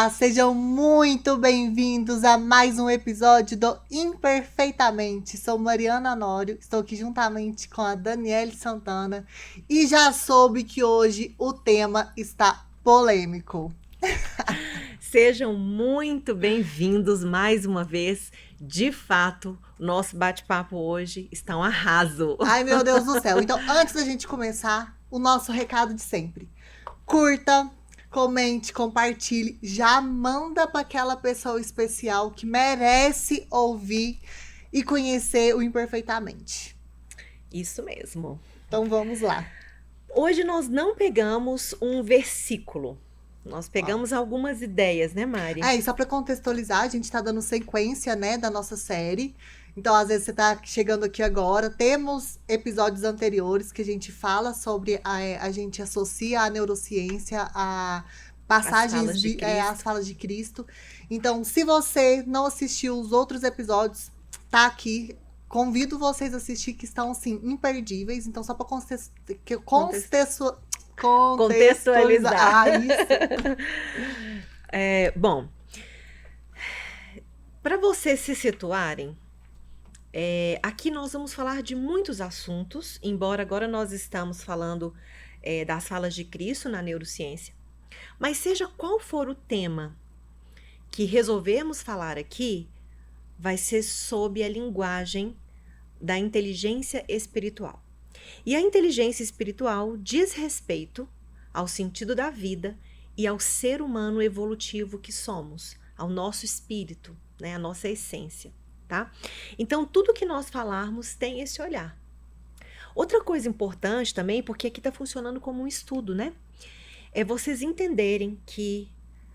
Olá, sejam muito bem-vindos a mais um episódio do Imperfeitamente. Sou Mariana Honório, estou aqui juntamente com a Daniele Santana e já soube que hoje o tema está polêmico. Sejam muito bem-vindos mais uma vez. De fato, nosso bate-papo hoje está um arraso. Ai, meu Deus do céu. Então, antes da gente começar, o nosso recado de sempre. Curta, comente, compartilhe, já manda para aquela pessoa especial que merece ouvir e conhecer o Imperfeitamente. Isso mesmo. Então vamos lá. Hoje nós não pegamos um versículo. Nós pegamos algumas ideias, né, Mari? E só para contextualizar, a gente está dando sequência, né, da nossa série. Então, às vezes você está chegando aqui agora, temos episódios anteriores que a gente fala sobre, a gente associa a neurociência a passagens, as falas de Cristo. Então, se você não assistiu os outros episódios, tá aqui. Convido vocês a assistir, que estão, assim, imperdíveis. Então, só para contextualizar isso. Bom, para vocês se situarem, aqui nós vamos falar de muitos assuntos, embora agora nós estamos falando das falas de Cristo na neurociência. Mas seja qual for o tema que resolvermos falar aqui, vai ser sob a linguagem da inteligência espiritual. E a inteligência espiritual diz respeito ao sentido da vida e ao ser humano evolutivo que somos, ao nosso espírito, né, a nossa essência, tá? Então, tudo que nós falarmos tem esse olhar. Outra coisa importante também, porque aqui está funcionando como um estudo, né? É vocês entenderem que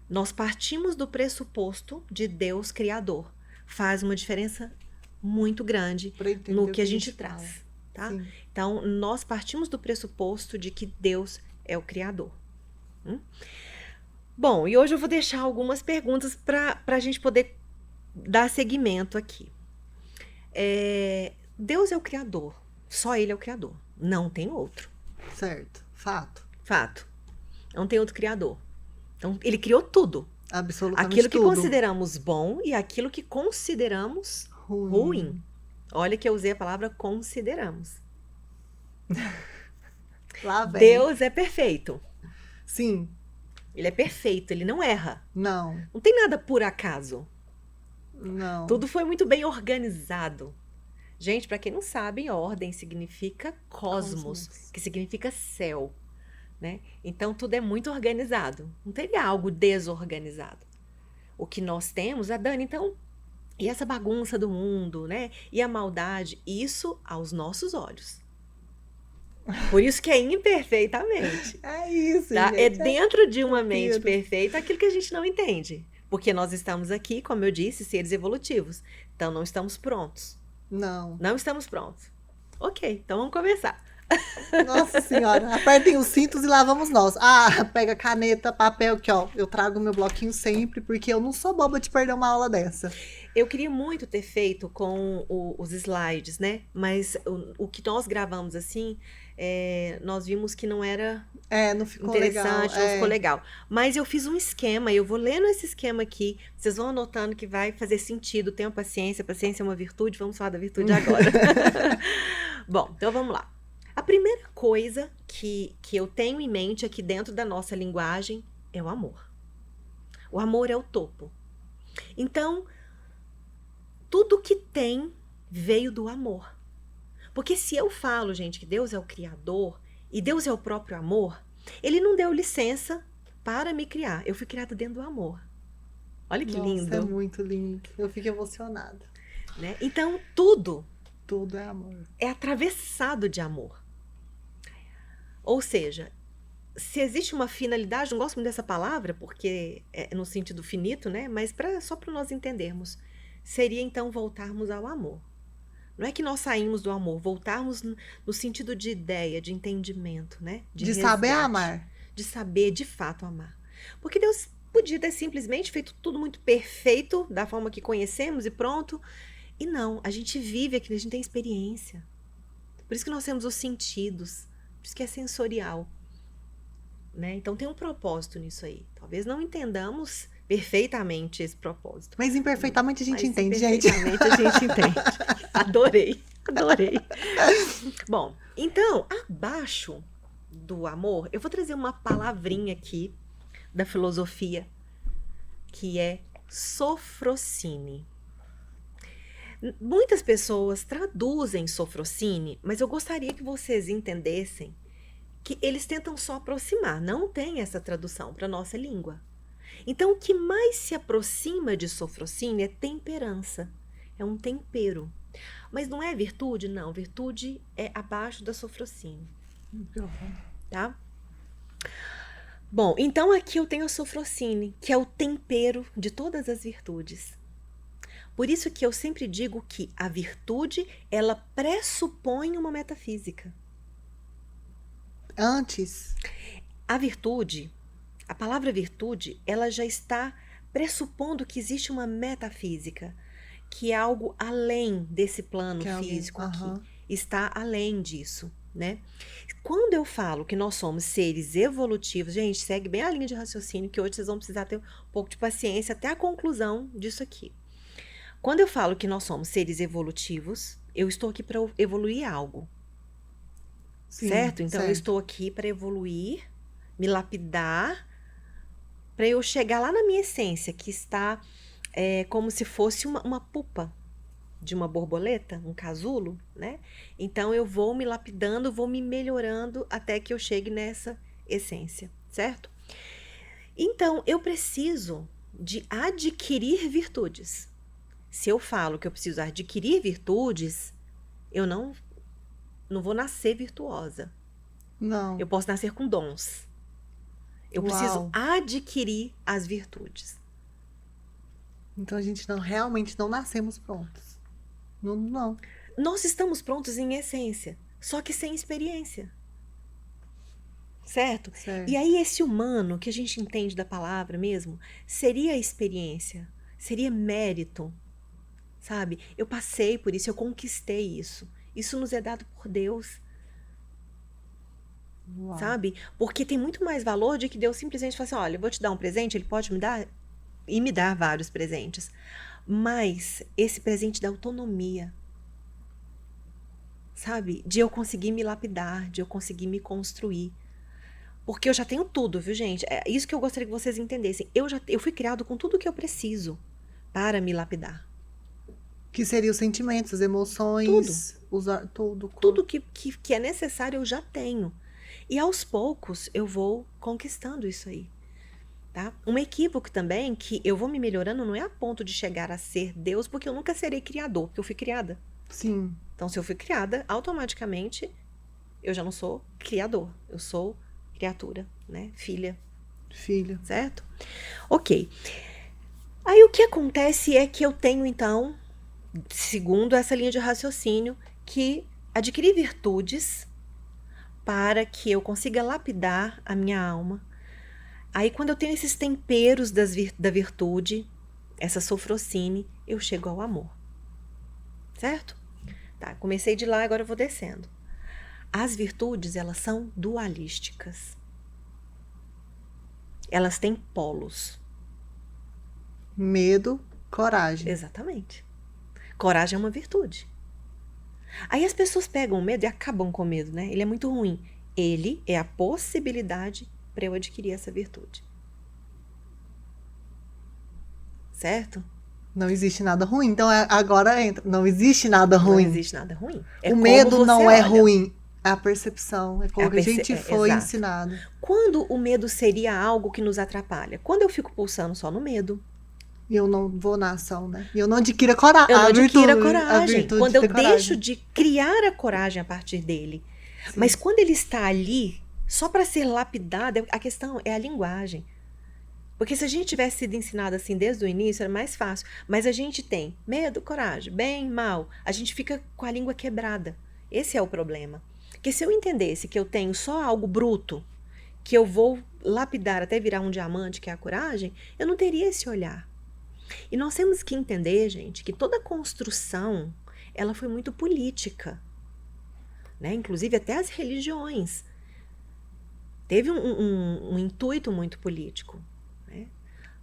nós partimos do pressuposto de Deus Criador. Faz uma diferença muito grande no que a gente traz, tá? Sim. Então, nós partimos do pressuposto de que Deus é o Criador. Bom, e hoje eu vou deixar algumas perguntas para a gente poder dar seguimento aqui. Deus é o Criador, só Ele é o Criador, não tem outro. Certo, fato. Fato, não tem outro Criador. Então, Ele criou tudo. Absolutamente aquilo que tudo. consideramos bom e aquilo que consideramos ruim. Olha que eu usei a palavra consideramos. Lá vem. Deus é perfeito. Sim. Ele é perfeito, ele não erra. Não. Não tem nada por acaso. Não. Tudo foi muito bem organizado. Gente, para quem não sabe, ordem significa cosmos, que significa céu, né? Então tudo é muito organizado. Não teria algo desorganizado. O que nós temos, Dani, então, e essa bagunça do mundo, né? E a maldade, isso aos nossos olhos. Por isso que é imperfeitamente. É isso, tá? gente. É dentro de uma mente perfeita aquilo que a gente não entende. Porque nós estamos aqui, como eu disse, seres evolutivos. Então não estamos prontos. Não. Não estamos prontos. Ok, então vamos começar. Nossa senhora, apertem os cintos e lá vamos nós. Pega caneta, papel, que ó, eu trago meu bloquinho sempre, porque eu não sou boba de perder uma aula dessa. Eu queria muito ter feito com os slides, né? Mas o que nós gravamos assim, nós vimos que não era não ficou interessante, legal. Não ficou legal. Mas eu fiz um esquema, eu vou lendo esse esquema aqui, vocês vão anotando que vai fazer sentido. Tenham paciência, paciência é uma virtude, vamos falar da virtude agora. Bom, então vamos lá. A primeira coisa que eu tenho em mente aqui dentro da nossa linguagem é o amor. O amor é o topo. Então, tudo que tem veio do amor. Porque se eu falo, gente, que Deus é o Criador e Deus é o próprio amor, Ele não deu licença para me criar. Eu fui criada dentro do amor. Olha que lindo. Nossa, é muito lindo. Eu fico emocionada. Né? Então, tudo é amor. É atravessado de amor. Ou seja, se existe uma finalidade, não gosto muito dessa palavra, porque é no sentido finito, né? Mas só para nós entendermos, seria então voltarmos ao amor. Não é que nós saímos do amor, voltarmos no sentido de ideia, de entendimento, né? De saber amar. De saber, de fato, amar. Porque Deus podia ter simplesmente feito tudo muito perfeito, da forma que conhecemos e pronto. E não, a gente vive aquilo, a gente tem experiência. Por isso que nós temos os sentidos, por isso que é sensorial. Né? Então tem um propósito nisso aí. Talvez não entendamos perfeitamente esse propósito. Mas imperfeitamente a gente Mas entende, gente. imperfeitamente a gente entende. Adorei, adorei. Bom, então, abaixo do amor, eu vou trazer uma palavrinha aqui da filosofia, que é sofrocine. Muitas pessoas traduzem sofrocine, mas eu gostaria que vocês entendessem que eles tentam só aproximar, não tem essa tradução para nossa língua. Então, o que mais se aproxima de sofrocine é temperança, é um tempero. Mas não é virtude? Não, virtude é abaixo da sofrocine, tá? Bom, então aqui eu tenho a sofrocine, que é o tempero de todas as virtudes. Por isso que eu sempre digo que a virtude, ela pressupõe uma metafísica. Antes. A virtude, a palavra virtude, ela já está pressupondo que existe uma metafísica, que é algo além desse plano físico aqui, está além disso, né? Quando eu falo que nós somos seres evolutivos, gente, segue bem a linha de raciocínio, que hoje vocês vão precisar ter um pouco de paciência até a conclusão disso aqui. Quando eu falo que nós somos seres evolutivos, eu estou aqui para evoluir algo. Sim, certo? Então, eu estou aqui para evoluir, me lapidar, para eu chegar lá na minha essência, que está como se fosse uma pupa de uma borboleta, um casulo, né? Então, eu vou me lapidando, vou me melhorando até que eu chegue nessa essência, certo? Então, eu preciso de adquirir virtudes. Se eu falo que eu preciso adquirir virtudes, eu não vou nascer virtuosa. Não. Eu posso nascer com dons. Eu preciso adquirir as virtudes. Então a gente realmente não nascemos prontos. Não. Nós estamos prontos em essência, só que sem experiência. Certo? E aí esse humano que a gente entende da palavra mesmo, seria experiência, seria mérito. Sabe? Eu passei por isso, eu conquistei isso. Isso nos é dado por Deus. Uau. Sabe? Porque tem muito mais valor de que Deus simplesmente fala assim, olha, eu vou te dar um presente, ele pode me dar e me dar vários presentes. Mas esse presente da autonomia, sabe? De eu conseguir me lapidar, de eu conseguir me construir. Porque eu já tenho tudo, viu, gente? É isso que eu gostaria que vocês entendessem. Eu fui criado com tudo que eu preciso para me lapidar. Que seriam os sentimentos, as emoções, tudo que é necessário eu já tenho. E aos poucos eu vou conquistando isso aí. Tá? Um equívoco também que eu vou me melhorando não é a ponto de chegar a ser Deus, porque eu nunca serei criador, porque eu fui criada. Sim. Então, se eu fui criada, automaticamente eu já não sou criador, eu sou criatura, né? Filha. Certo? Ok. Aí o que acontece é que eu tenho, então, segundo essa linha de raciocínio, que adquirir virtudes para que eu consiga lapidar a minha alma. Aí, quando eu tenho esses temperos da virtude, essa sofrocine, eu chego ao amor. Certo? Tá, comecei de lá, agora eu vou descendo. As virtudes, elas são dualísticas. Elas têm polos. Medo, coragem. Exatamente. Coragem é uma virtude. Aí as pessoas pegam o medo e acabam com o medo, né? Ele é muito ruim. Ele é a possibilidade para eu adquirir essa virtude. Certo? Não existe nada ruim. Então agora entra. Não existe nada ruim. Não existe nada ruim. O medo não é ruim. É a percepção. É como a gente foi ensinado. Quando o medo seria algo que nos atrapalha? Quando eu fico pulsando só no medo. E eu não vou na ação, né? E eu não adquiro a coragem. Eu não adquiro a coragem. Quando eu deixo de criar a coragem a partir dele. Sim. Mas quando ele está ali, só para ser lapidado, a questão é a linguagem. Porque se a gente tivesse sido ensinado assim desde o início, era mais fácil. Mas a gente tem medo, coragem, bem, mal. A gente fica com a língua quebrada. Esse é o problema. Porque se eu entendesse que eu tenho só algo bruto, que eu vou lapidar até virar um diamante, que é a coragem, eu não teria esse olhar. E nós temos que entender, gente, que toda construção, ela foi muito política. Né? Inclusive até as religiões. Teve um intuito muito político. Né?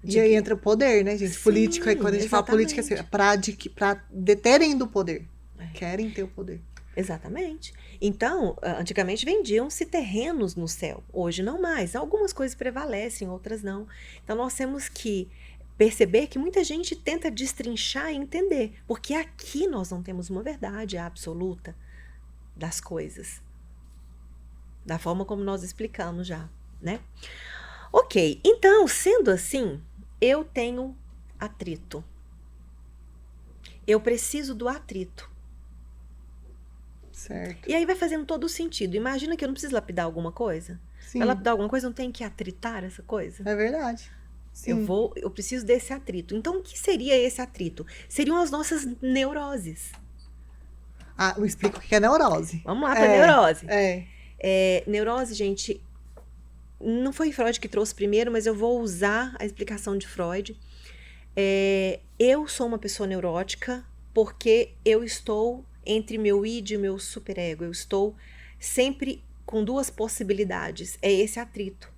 E aí entra o poder, né, gente? Sim, Político, aí quando a gente fala política, assim, exatamente. pra deterem do poder. É. Querem ter o poder. Exatamente. Então, antigamente vendiam-se terrenos no céu. Hoje não mais. Algumas coisas prevalecem, outras não. Então, nós temos que perceber que muita gente tenta destrinchar e entender. Porque aqui nós não temos uma verdade absoluta das coisas. Da forma como nós explicamos já, né? Ok, então, sendo assim, eu tenho atrito. Eu preciso do atrito. Certo. E aí vai fazendo todo o sentido. Imagina que eu não preciso lapidar alguma coisa. Sim. Para lapidar alguma coisa, eu não tenho que atritar essa coisa. É verdade. Sim. Eu preciso desse atrito. Então, o que seria esse atrito? Seriam as nossas neuroses. Ah, eu explico o que é neurose. Vamos lá para neurose. Neurose, gente, não foi Freud que trouxe primeiro, mas eu vou usar a explicação de Freud. Eu sou uma pessoa neurótica porque eu estou entre meu id e meu superego. Eu estou sempre com duas possibilidades. É esse atrito.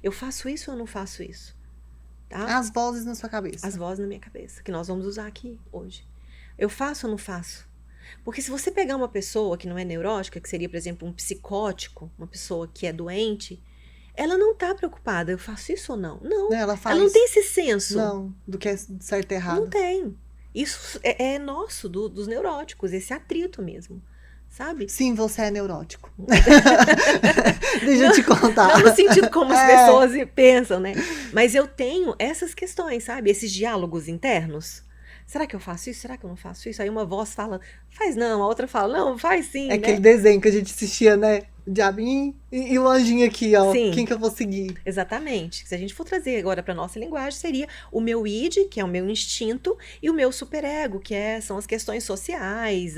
Eu faço isso ou eu não faço isso? Tá? As vozes na sua cabeça. As vozes na minha cabeça, que nós vamos usar aqui hoje. Eu faço ou não faço? Porque se você pegar uma pessoa que não é neurótica, que seria, por exemplo, um psicótico, uma pessoa que é doente, ela não está preocupada. Eu faço isso ou não? Não. Ela não tem esse senso. Não, do que é certo e errado. Não tem. Isso é nosso, dos neuróticos, esse atrito mesmo, sabe? Sim, você é neurótico. Deixa eu te contar. Não no sentido como as pessoas pensam, né? Mas eu tenho essas questões, sabe? Esses diálogos internos. Será que eu faço isso? Será que eu não faço isso? Aí uma voz fala, faz não. A outra fala, não, faz sim, né? Aquele desenho que a gente assistia, né? O diabinho e o anjinho aqui, ó. Sim. Quem que eu vou seguir? Exatamente. Se a gente for trazer agora para nossa linguagem, seria o meu id, que é o meu instinto, e o meu superego, que são as questões sociais,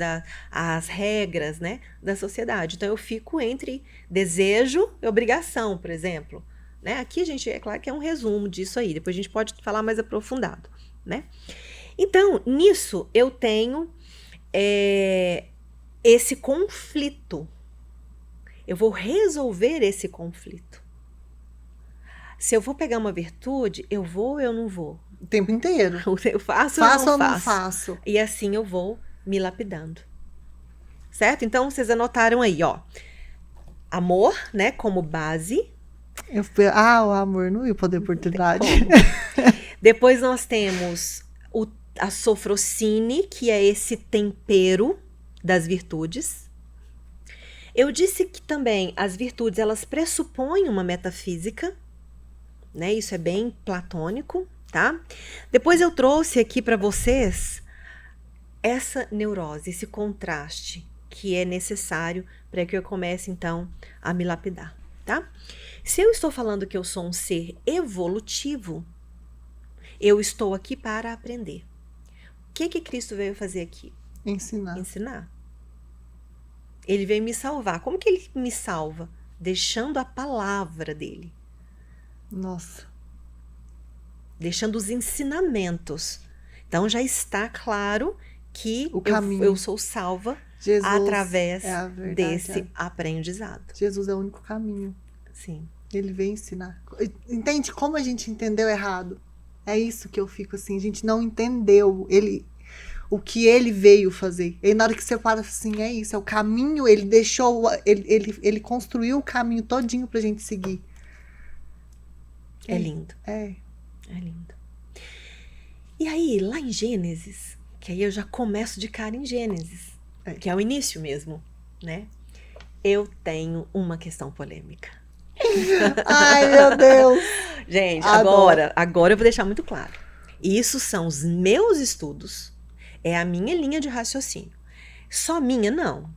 as regras, né, da sociedade. Então, eu fico entre desejo e obrigação, por exemplo. Né? Aqui, gente, é claro que é um resumo disso aí. Depois a gente pode falar mais aprofundado, né? Então, nisso, eu tenho esse conflito. Eu vou resolver esse conflito. Se eu vou pegar uma virtude, eu vou ou eu não vou? O tempo inteiro. Eu faço ou não faço? E assim eu vou me lapidando. Certo? Então, vocês anotaram aí, ó. Amor, né, como base. O amor não ia poder oportunidade. Depois nós temos a sofrocine, que é esse tempero das virtudes. Eu disse que também as virtudes, elas pressupõem uma metafísica, né? Isso é bem platônico, tá? Depois eu trouxe aqui para vocês essa neurose, esse contraste que é necessário para que eu comece, então, a me lapidar, tá? Se eu estou falando que eu sou um ser evolutivo, eu estou aqui para aprender. O que Cristo veio fazer aqui? Ensinar. Ele veio me salvar. Como que ele me salva? Deixando a palavra dele. Nossa. Deixando os ensinamentos. Então já está claro que eu sou salva através desse aprendizado. Jesus é o único caminho. Sim. Ele veio ensinar. Entende como a gente entendeu errado? É isso que eu fico assim, a gente não entendeu o que ele veio fazer. E na hora que você fala assim, é isso, é o caminho, ele deixou, ele construiu o caminho todinho pra gente seguir. É lindo. É lindo. E aí, lá em Gênesis, que aí eu já começo de cara em Gênesis, que é o início mesmo, né? Eu tenho uma questão polêmica. Ai, meu Deus! Gente, agora eu vou deixar muito claro. Isso são os meus estudos, é a minha linha de raciocínio. Só minha, não.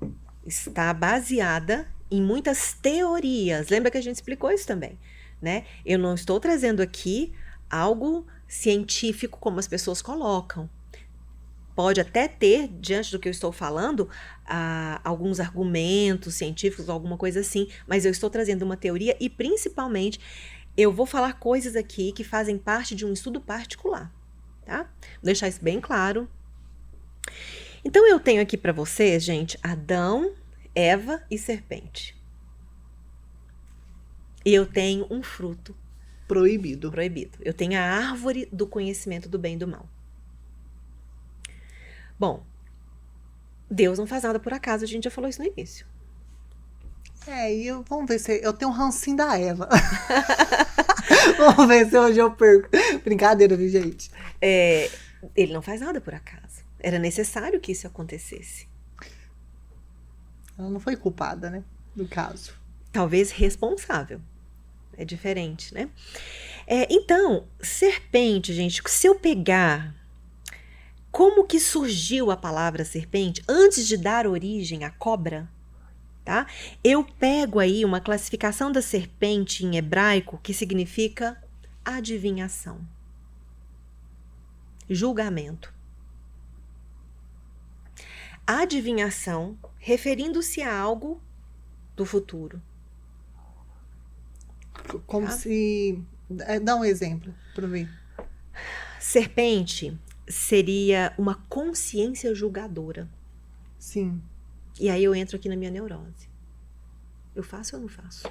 Está baseada em muitas teorias. Lembra que a gente explicou isso também, né? Eu não estou trazendo aqui algo científico como as pessoas colocam. Pode até ter, diante do que eu estou falando, alguns argumentos científicos, alguma coisa assim, mas eu estou trazendo uma teoria e, principalmente, eu vou falar coisas aqui que fazem parte de um estudo particular, tá? Vou deixar isso bem claro. Então, eu tenho aqui para vocês, gente, Adão, Eva e serpente. E eu tenho um fruto Proibido. Proibido. Eu tenho a árvore do conhecimento do bem e do mal. Bom, Deus não faz nada por acaso, a gente já falou isso no início. Vamos ver se eu tenho um rancinho da Eva. Vamos ver se hoje eu perco. Brincadeira, viu, gente? Ele não faz nada por acaso. Era necessário que isso acontecesse. Ela não foi culpada, né? No caso. Talvez responsável. É diferente, né? Então, serpente, gente, se eu pegar como que surgiu a palavra serpente antes de dar origem à cobra, tá? Eu pego aí uma classificação da serpente em hebraico que significa adivinhação, julgamento. Adivinhação, referindo-se a algo do futuro. Como se... Dá um exemplo para mim. Serpente seria uma consciência julgadora. Sim. E aí eu entro aqui na minha neurose. Eu faço ou não faço?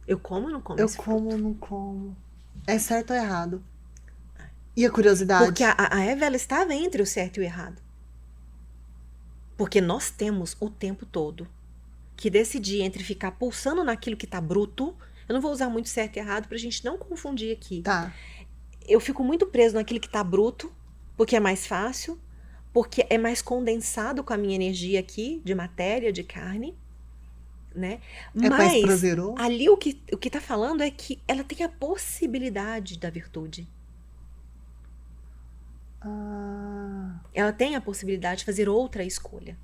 Eu como ou não como? Eu como ou não como? É certo ou errado? E a curiosidade? Porque a Eva, ela estava entre o certo e o errado. Porque nós temos o tempo todo que decidir entre ficar pulsando naquilo que tá bruto. Eu não vou usar muito certo e errado pra gente não confundir aqui. Tá. Eu fico muito preso naquilo que tá bruto, porque é mais fácil, porque é mais condensado com a minha energia aqui, de matéria, de carne, né? É mais Mas prazeroso? ali o que tá falando é que ela tem a possibilidade da virtude. Ela tem a possibilidade de fazer outra escolha,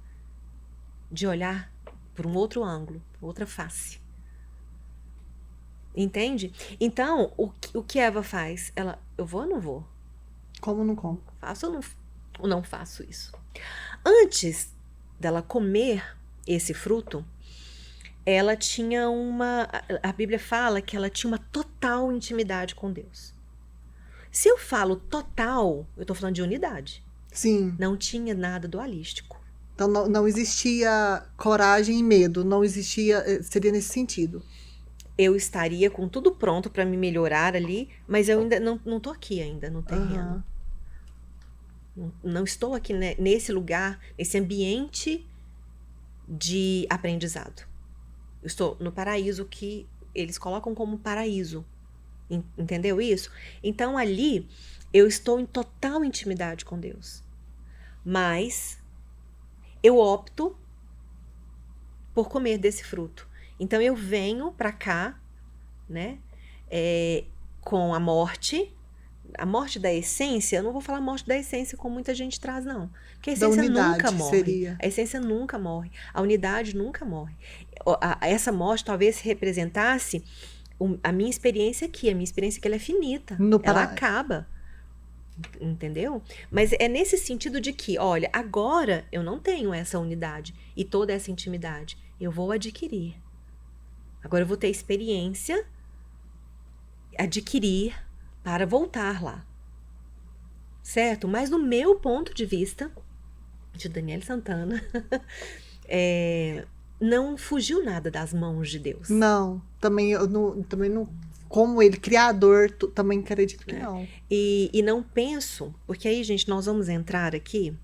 de olhar por um outro ângulo, por outra face. Entende? Então, o que Eva faz? Eu vou ou não vou? Como ou não como? Faço ou não faço isso? Antes dela comer esse fruto, ela tinha a Bíblia fala que ela tinha uma total intimidade com Deus. Se eu falo total, eu estou falando de unidade. Sim. Não tinha nada dualístico. Então não existia coragem e medo, não existia, seria nesse sentido. Eu estaria com tudo pronto para me melhorar ali, mas eu ainda não tô aqui ainda no terreno. Não estou aqui nesse lugar, nesse ambiente de aprendizado. Eu estou no paraíso que eles colocam como paraíso. Entendeu isso? Então ali eu estou em total intimidade com Deus. Mas eu opto por comer desse fruto. Então eu venho para cá, né, com a morte da essência. Eu não vou falar morte da essência como muita gente traz, não. Porque a essência nunca morre. Seria. A essência nunca morre. A unidade nunca morre. Essa morte talvez representasse a minha experiência aqui. A minha experiência aqui ela é finita. Ela acaba. Entendeu? Mas é nesse sentido de que, olha, agora eu não tenho essa unidade e toda essa intimidade. Eu vou adquirir. Agora eu vou ter experiência, adquirir para voltar lá. Certo? Mas no meu ponto de vista, de Daniele Santana, não fugiu nada das mãos de Deus. Não, também não, como ele, criador, também acredito que não. E não penso, porque aí, gente, nós vamos entrar aqui,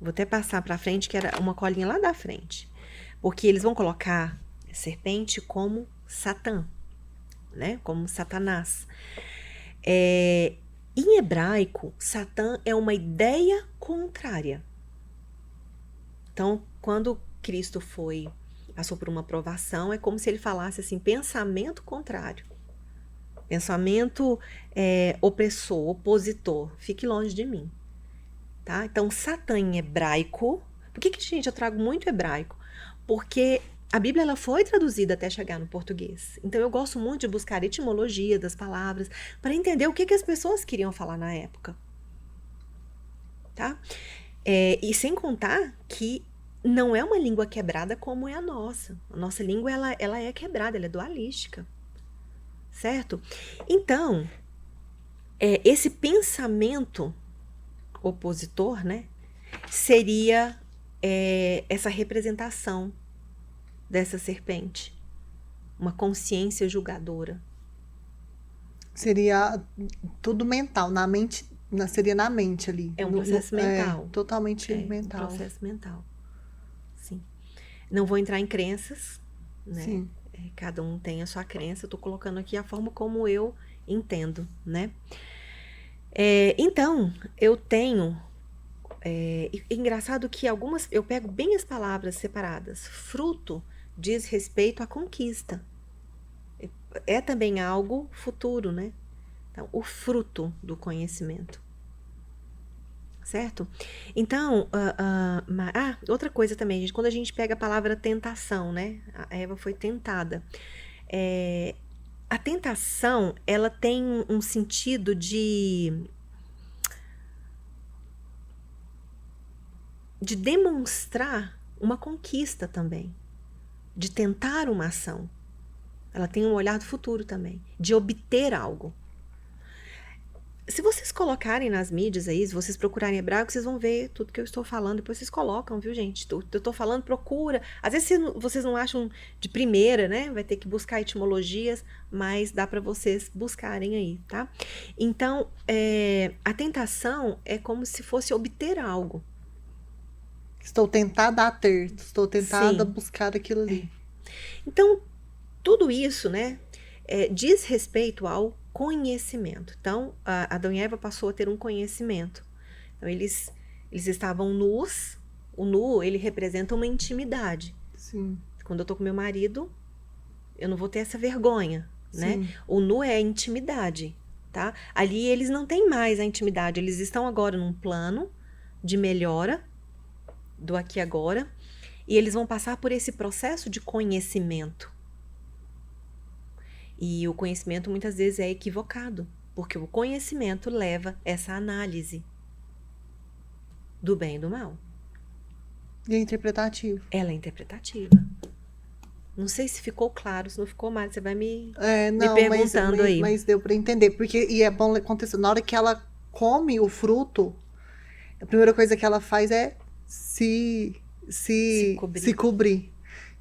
vou até passar para frente, que era uma colinha lá da frente, porque eles vão colocar serpente como Satã, né? Como Satanás. Em hebraico, Satã é uma ideia contrária. Então, quando Cristo passou por uma provação, é como se ele falasse assim, pensamento contrário. Pensamento opressor, opositor. Fique longe de mim. Tá? Então, Satã em hebraico... Por que, gente, eu trago muito hebraico? Porque a Bíblia ela foi traduzida até chegar no português. Então, eu gosto muito de buscar etimologia das palavras para entender o que as pessoas queriam falar na época. Tá? E sem contar que não é uma língua quebrada como é a nossa. A nossa língua ela é quebrada, ela é dualística. Certo? Então, esse pensamento opositor, né, seria essa representação dessa serpente. Uma consciência julgadora. Seria tudo mental, na mente, seria na mente ali. É um processo mental. Totalmente É um mental. processo mental. Sim. Não vou entrar em crenças, né? Sim. Cada um tem a sua crença. Eu tô colocando aqui a forma como eu entendo, né? Então, eu tenho. Engraçado que algumas. Eu pego bem as palavras separadas. Fruto diz respeito à conquista. É também algo futuro, né? Então, o fruto do conhecimento. Certo? Então, outra coisa também, gente, quando a gente pega a palavra tentação, né? A Eva foi tentada. A tentação, ela tem um sentido de demonstrar uma conquista também, de tentar uma ação. Ela tem um olhar do futuro também, de obter algo. Se vocês colocarem nas mídias aí, se vocês procurarem hebraico, vocês vão ver tudo que eu estou falando. Depois vocês colocam, viu, gente? Eu estou falando, procura. Às vezes vocês não acham de primeira, né? Vai ter que buscar etimologias, mas dá para vocês buscarem aí, tá? Então, a tentação é como se fosse obter algo. Estou tentada a ter, estou tentada a Sim. buscar aquilo ali. Então, tudo isso, né, diz respeito ao conhecimento. Então, Adão e Eva passou a ter um conhecimento. Então, eles estavam nus. O nu, ele representa uma intimidade. Sim. Quando eu tô com meu marido, eu não vou ter essa vergonha, né? Sim. O nu é a intimidade, tá? Ali eles não têm mais a intimidade. Eles estão agora num plano de melhora do aqui e agora. E eles vão passar por esse processo de conhecimento. E o conhecimento muitas vezes é equivocado, porque o conhecimento leva essa análise do bem e do mal. E é interpretativo. Ela é interpretativa. Não sei se ficou claro, se não ficou mais, você vai me perguntando aí. Mas deu para entender, porque e é bom acontecer na hora que ela come o fruto, a primeira coisa que ela faz é se cobrir.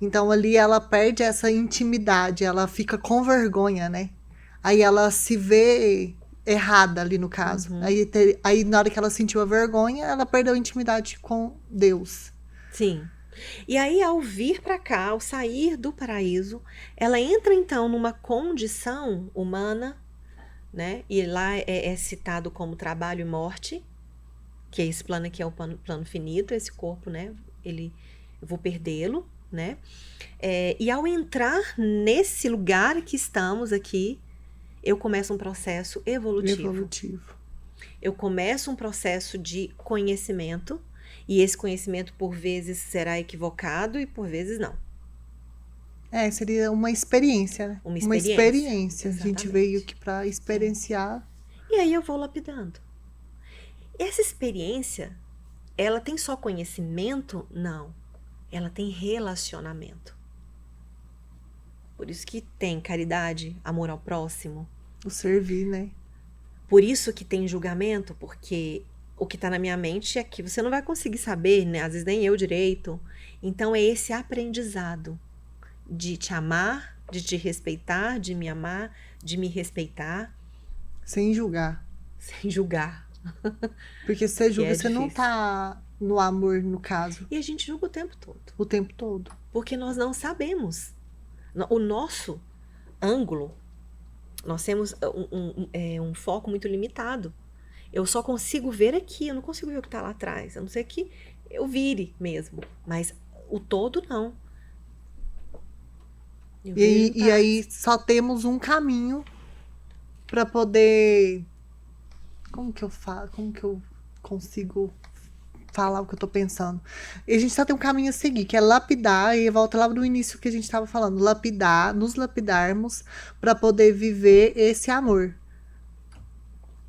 Então ali ela perde essa intimidade, ela fica com vergonha, né? Aí ela se vê errada ali no caso. Uhum. Aí na hora que ela sentiu a vergonha, ela perdeu a intimidade com Deus. Sim. E aí, ao vir para cá, ao sair do paraíso, ela entra então numa condição humana, né? E lá é citado como trabalho e morte, que esse plano aqui é o plano finito, esse corpo, né? Eu vou perdê-lo, né? E ao entrar nesse lugar que estamos aqui, eu começo um processo evolutivo. Eu começo um processo de conhecimento, e esse conhecimento por vezes será equivocado e por vezes não. Seria uma experiência, né? Uma experiência. A gente veio aqui para experienciar. E aí eu vou lapidando. Essa experiência, ela tem só conhecimento? Não. Ela tem relacionamento. Por isso que tem caridade, amor ao próximo. O servir, né? Por isso que tem julgamento, porque o que está na minha mente é que você não vai conseguir saber, né? Às vezes nem eu direito. Então é esse aprendizado de te amar, de te respeitar, de me amar, de me respeitar. Sem julgar. Sem julgar. Porque se você julga, você não tá no amor, no caso. E a gente julga o tempo todo. O tempo todo. Porque nós não sabemos. O nosso ângulo, nós temos um foco muito limitado. Eu só consigo ver aqui, eu não consigo ver o que está lá atrás. A não ser que eu vire mesmo. Mas o todo, não. E aí só temos um caminho para poder... Como que eu falo? Como que eu consigo falar o que eu tô pensando? E a gente só tem um caminho a seguir, que é lapidar, e volta lá no início que a gente estava falando. Lapidar, nos lapidarmos para poder viver esse amor.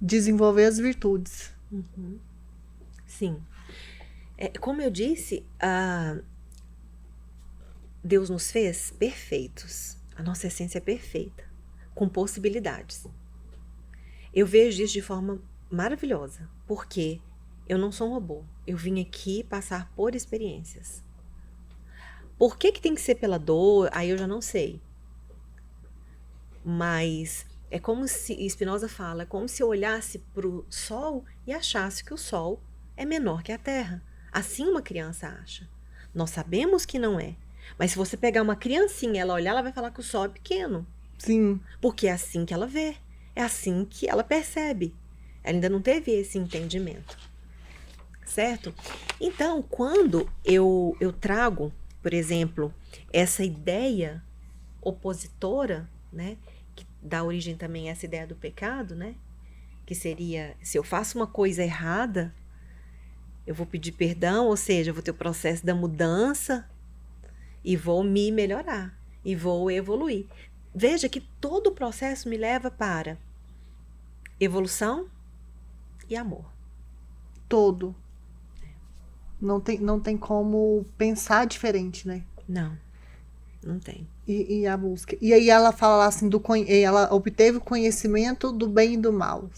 Desenvolver as virtudes. Uhum. Sim. Como eu disse, Deus nos fez perfeitos. A nossa essência é perfeita, com possibilidades. Eu vejo isso de forma maravilhosa, porque eu não sou um robô. Eu vim aqui passar por experiências. Por que tem que ser pela dor? Aí eu já não sei. Mas É como se, Spinoza fala, é como se eu olhasse para o Sol e achasse que o Sol é menor que a Terra. Assim uma criança acha. Nós sabemos que não é. Mas se você pegar uma criancinha e ela olhar, ela vai falar que o Sol é pequeno. Sim. Porque é assim que ela vê. É assim que ela percebe. Ela ainda não teve esse entendimento. Certo? Então, quando eu trago, por exemplo, essa ideia opositora, né, que dá origem também a essa ideia do pecado, né, que seria, se eu faço uma coisa errada, eu vou pedir perdão, ou seja, eu vou ter o processo da mudança e vou me melhorar, e vou evoluir. Veja que todo o processo me leva para evolução e amor. Todo. Não tem como pensar diferente, né? Não tem. E a busca. E aí ela fala assim, ela obteve o conhecimento do bem e do mal.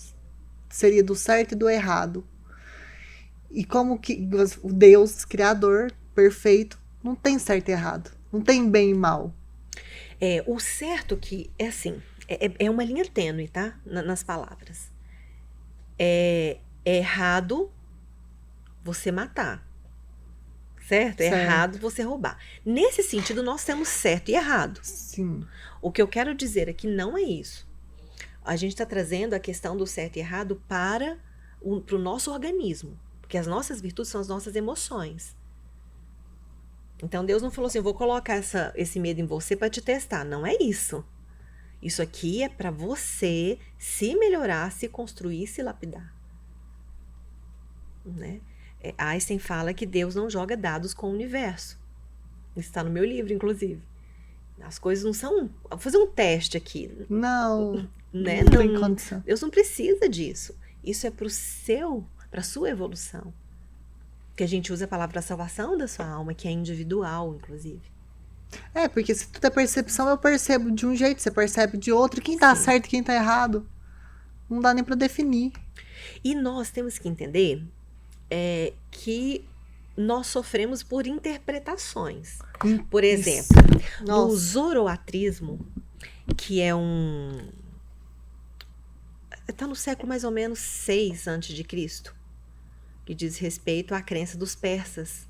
Seria do certo e do errado. E como que o Deus, Criador, perfeito, não tem certo e errado. Não tem bem e mal. O certo que é assim, é uma linha tênue, tá? Nas palavras. É errado você matar. Certo? É errado você roubar. Nesse sentido, nós temos certo e errado. Sim. O que eu quero dizer é que não é isso. A gente está trazendo a questão do certo e errado para o nosso organismo. Porque as nossas virtudes são as nossas emoções. Então, Deus não falou assim, eu vou colocar esse medo em você para te testar. Não é isso. Isso aqui é para você se melhorar, se construir, se lapidar. Né? Einstein fala que Deus não joga dados com o universo. Isso está no meu livro, inclusive. As coisas não são... Vou fazer um teste aqui. Não, né? não tem condição. Deus não precisa disso. Isso é para a sua evolução. Que a gente usa a palavra salvação da sua alma, que é individual, inclusive. Porque se tudo é percepção, eu percebo de um jeito, você percebe de outro. Quem tá certo e quem tá errado, não dá nem para definir. E nós temos que entender que nós sofremos por interpretações. Por exemplo, no zoroatrismo, que é está no século mais ou menos 6 a.C., que diz respeito à crença dos persas.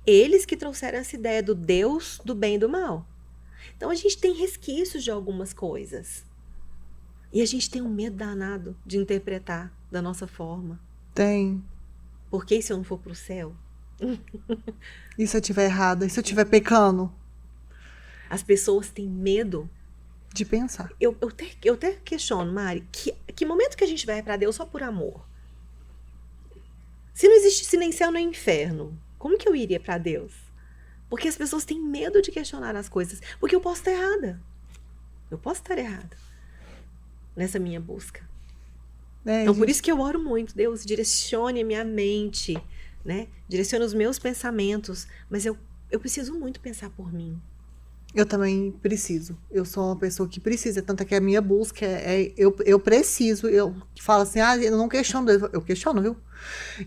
Eles que trouxeram essa ideia do Deus do bem e do mal. Então a gente tem resquícios de algumas coisas. E a gente tem um medo danado de interpretar da nossa forma. Tem. Porque se eu não for pro céu? E se eu estiver errada? E se eu estiver pecando? As pessoas têm medo de pensar. Eu até questiono, Mari, que momento que a gente vai para Deus só por amor? Se não existisse nem céu nem inferno, como que eu iria para Deus? Porque as pessoas têm medo de questionar as coisas. Porque eu posso estar errada. Eu posso estar errada nessa minha busca. Então, por isso que eu oro muito. Deus, direcione a minha mente, né? Direcione os meus pensamentos. Mas eu preciso muito pensar por mim. Eu também preciso. Eu sou uma pessoa que precisa. Tanto é que a minha busca eu preciso. Eu falo assim, eu não questiono. Eu questiono, viu?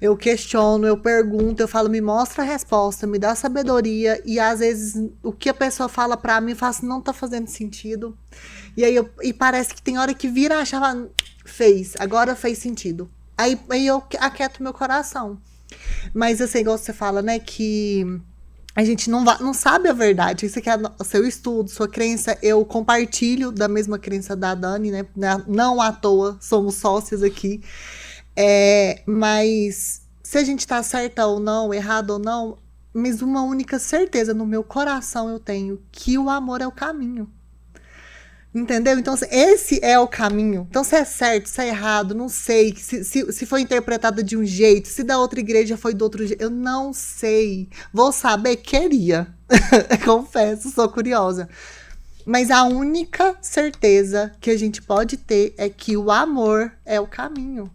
Eu questiono, eu pergunto, eu falo, me mostra a resposta, me dá sabedoria. E às vezes o que a pessoa fala pra mim, eu falo assim, não tá fazendo sentido. E aí parece que tem hora que vira a chave, agora fez sentido. Aí eu aquieto meu coração. Mas assim, igual você fala, né, que a gente não sabe a verdade. Isso aqui é o seu estudo, sua crença. Eu compartilho da mesma crença da Dani, né? Não à toa, somos sócios aqui. Mas se a gente tá certa ou não, errado ou não, mas uma única certeza no meu coração eu tenho, que o amor é o caminho. Entendeu? Então, esse é o caminho. Então, se é certo, se é errado, não sei. Se foi interpretado de um jeito, se da outra igreja foi do outro jeito, eu não sei. Vou saber? Queria. Confesso, sou curiosa. Mas a única certeza que a gente pode ter é que o amor é o caminho.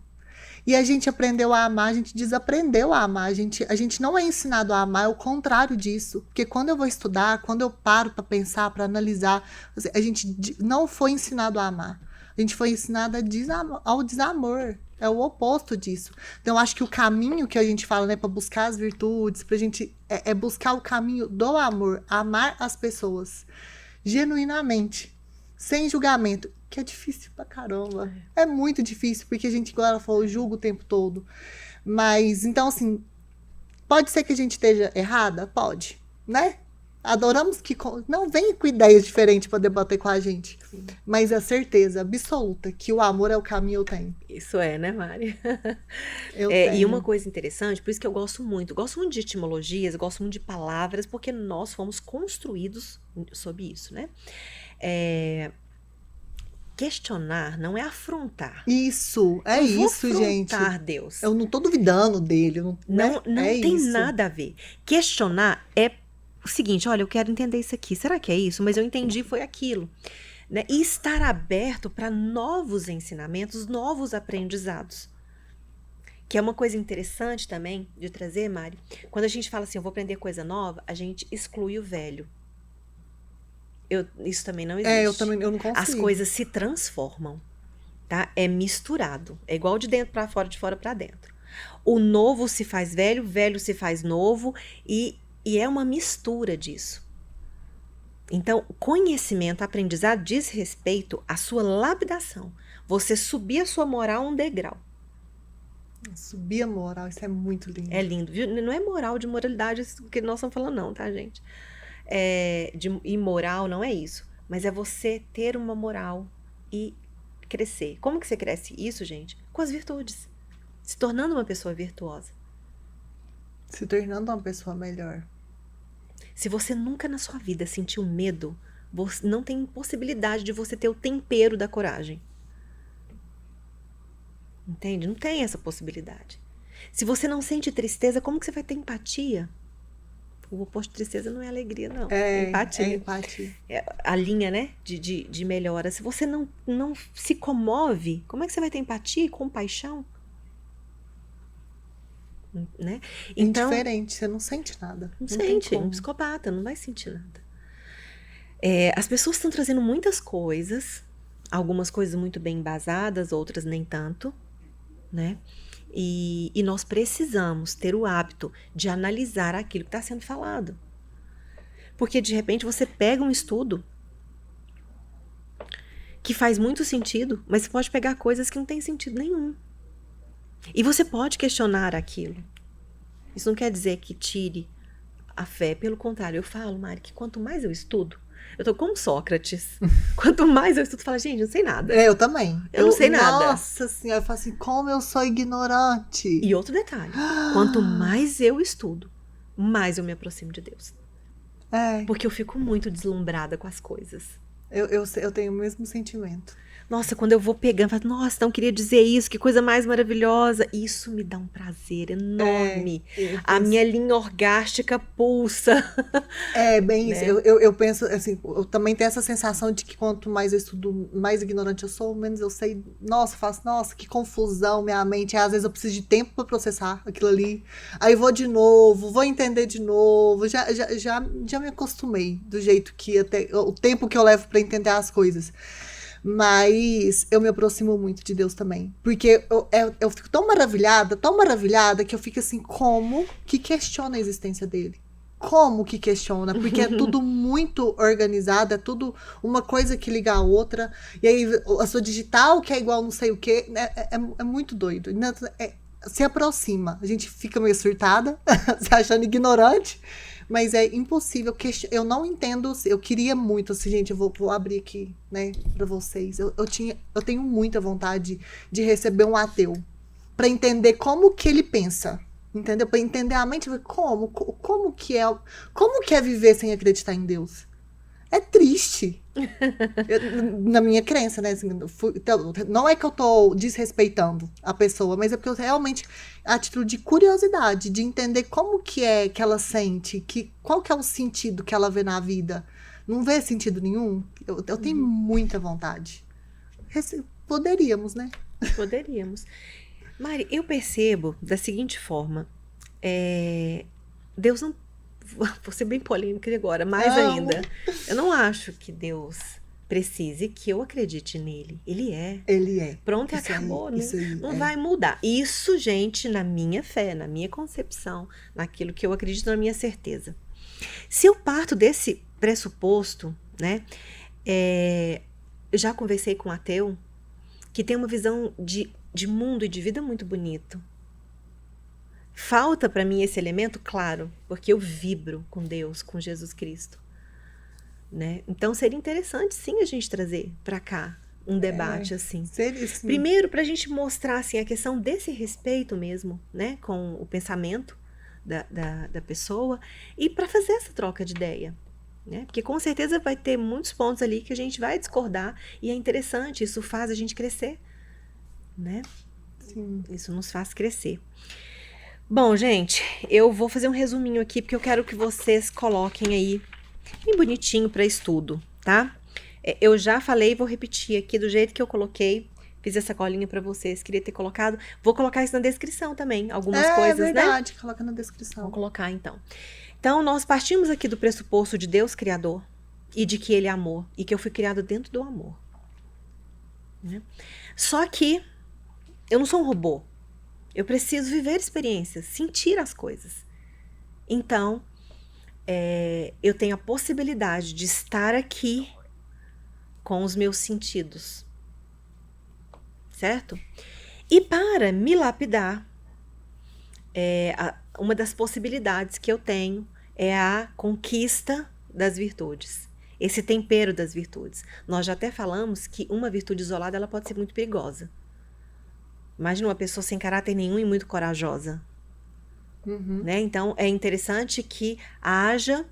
E a gente aprendeu a amar, a gente desaprendeu a amar. A gente não é ensinado a amar, é o contrário disso. Porque quando eu vou estudar, quando eu paro para pensar, para analisar, a gente não foi ensinado a amar. A gente foi ensinado ao desamor. É o oposto disso. Então, eu acho que o caminho que a gente fala, né, para buscar as virtudes, pra gente é buscar o caminho do amor, amar as pessoas genuinamente, sem julgamento. que é difícil pra caramba. É muito difícil, porque a gente, igual ela falou, julga o tempo todo. Mas, então, assim, pode ser que a gente esteja errada? Pode, né? Adoramos que... Não venha com ideias diferentes para debater com a gente. Sim. Mas a certeza absoluta que o amor é o caminho, eu tenho. Isso é, né, Mari? Eu E tenho. uma coisa interessante, por isso que eu gosto muito de etimologias, gosto muito de palavras, porque nós fomos construídos sob isso, né? Questionar não é afrontar. Isso, é Eu vou isso, gente. afrontar Deus. Eu não tô duvidando dele, né? Não É tem isso. nada a ver. Questionar é o seguinte, olha, eu quero entender isso aqui. Será que é isso? Mas eu entendi, foi aquilo. Né? E estar aberto para novos ensinamentos, novos aprendizados. Que é uma coisa interessante também de trazer, Mari. Quando a gente fala assim, eu vou aprender coisa nova, a gente exclui o velho. Isso também não existe. Eu não consigo. As coisas se transformam, tá? É misturado. É igual de dentro para fora, de fora para dentro. O novo se faz velho, velho se faz novo e é uma mistura disso. Então, conhecimento, aprendizado diz respeito à sua lapidação. Você subir a sua moral um degrau. Subir a moral, isso é muito lindo. É lindo, viu? Não é moral de moralidade que nós estamos falando não, tá, gente? De imoral não é isso. Mas é você ter uma moral e crescer. Como que você cresce isso, gente? Com as virtudes. Se tornando uma pessoa virtuosa. Se tornando uma pessoa melhor. Se você nunca na sua vida sentiu medo, não tem possibilidade de você ter o tempero da coragem. Entende? Não tem essa possibilidade. Se você não sente tristeza, como que você vai ter empatia? O oposto de tristeza não é alegria, não. É empatia. É empatia. A linha, né, de melhora. Se você não se comove, como é que você vai ter empatia e compaixão? Né? Então, indiferente, você não sente nada. Não sente, um psicopata não vai sentir nada. As pessoas estão trazendo muitas coisas, algumas coisas muito bem embasadas, outras nem tanto, né? E nós precisamos ter o hábito de analisar aquilo que está sendo falado. Porque, de repente, você pega um estudo que faz muito sentido, mas você pode pegar coisas que não tem sentido nenhum. E você pode questionar aquilo. Isso não quer dizer que tire a fé. Pelo contrário, eu falo, Mari, que quanto mais eu estudo, eu tô como Sócrates. Quanto mais eu estudo, eu falo, gente, eu não sei nada. Eu também. Eu não sei nada. Nossa senhora, eu falo assim, como eu sou ignorante. E outro detalhe, quanto mais eu estudo, mais eu me aproximo de Deus. Porque eu fico muito deslumbrada com as coisas. Eu tenho o mesmo sentimento. Nossa, quando eu vou pegando, eu falo, nossa, não queria dizer isso, que coisa mais maravilhosa. Isso me dá um prazer enorme. A minha linha orgástica pulsa. Bem né? isso. Eu penso, assim, eu também tenho essa sensação de que quanto mais eu estudo, mais ignorante eu sou, menos eu sei. Nossa, faço, nossa, que confusão minha mente. Às vezes eu preciso de tempo para processar aquilo ali. Aí vou de novo, vou entender de novo. Já me acostumei do jeito que até o tempo que eu levo para entender as coisas. Mas eu me aproximo muito de Deus também. Porque eu fico tão maravilhada, que eu fico assim, como que questiona a existência dele? Como que questiona? Porque é tudo muito organizado, é tudo uma coisa que liga a outra. E aí a sua digital, que é igual não sei o quê, é muito doido. Se aproxima. A gente fica meio surtada, se achando ignorante. Mas é impossível, eu não entendo, eu queria muito, assim, gente, eu vou abrir aqui, né, pra vocês. Eu tenho muita vontade de receber um ateu, pra entender como que ele pensa, entendeu? Pra entender a mente, como que é viver sem acreditar em Deus? É triste. Na minha crença, né? Assim, não é que eu tô desrespeitando a pessoa, mas é porque eu realmente, a título de curiosidade, de entender como que é que ela sente, qual que é o sentido que ela vê na vida. Não vê sentido nenhum? Eu tenho muita vontade. Poderíamos, né? Poderíamos. Mari, eu percebo da seguinte forma, Deus não... Vou ser bem polêmica agora, mais ainda. Eu não acho que Deus precise que eu acredite nele. Ele é. Ele é. Pronto, e acabou. Não vai mudar. Isso, gente, na minha fé, na minha concepção, naquilo que eu acredito, na minha certeza. Se eu parto desse pressuposto, né, já conversei com um ateu que tem uma visão de mundo e de vida muito bonito. Falta para mim esse elemento, claro, porque eu vibro com Deus, com Jesus Cristo, né? Então seria interessante sim a gente trazer para cá um debate assim. Seríssimo. Primeiro, para a gente mostrar assim, a questão desse respeito mesmo, né, com o pensamento da pessoa, e para fazer essa troca de ideia, né? Porque com certeza vai ter muitos pontos ali que a gente vai discordar, e é interessante, isso faz a gente crescer, né? Sim. Isso nos faz crescer. Bom, gente, eu vou fazer um resuminho aqui, porque eu quero que vocês coloquem aí bem bonitinho para estudo, tá? Eu já falei, vou repetir aqui do jeito que eu coloquei. Fiz essa colinha para vocês, queria ter colocado. Vou colocar isso na descrição também, algumas coisas, né? É verdade, né? coloca na descrição. Vou colocar, então. Então, nós partimos aqui do pressuposto de Deus Criador e de que Ele é amor e que eu fui criado dentro do amor, né? Só que eu não sou um robô. Eu preciso viver experiências, sentir as coisas. Então, eu tenho a possibilidade de estar aqui com os meus sentidos, certo? E para me lapidar, uma das possibilidades que eu tenho é a conquista das virtudes, esse tempero das virtudes. Nós já até falamos que uma virtude isolada ela pode ser muito perigosa. Imagina uma pessoa sem caráter nenhum e muito corajosa. Uhum. Né? Então, é interessante que haja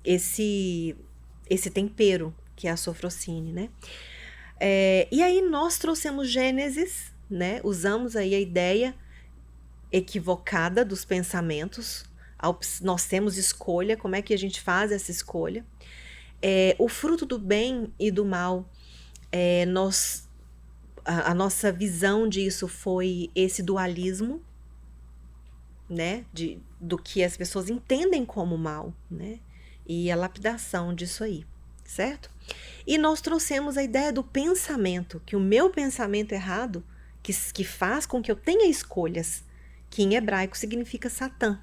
esse tempero, que é a sofrocine, né? E aí nós trouxemos Gênesis, né? Usamos aí a ideia equivocada dos pensamentos. Nós temos escolha, como é que a gente faz essa escolha? O fruto do bem e do mal, a nossa visão disso foi esse dualismo, né, do que as pessoas entendem como mal, né, e a lapidação disso aí, certo? E nós trouxemos a ideia do pensamento, que o meu pensamento errado, que faz com que eu tenha escolhas, que em hebraico significa Satã,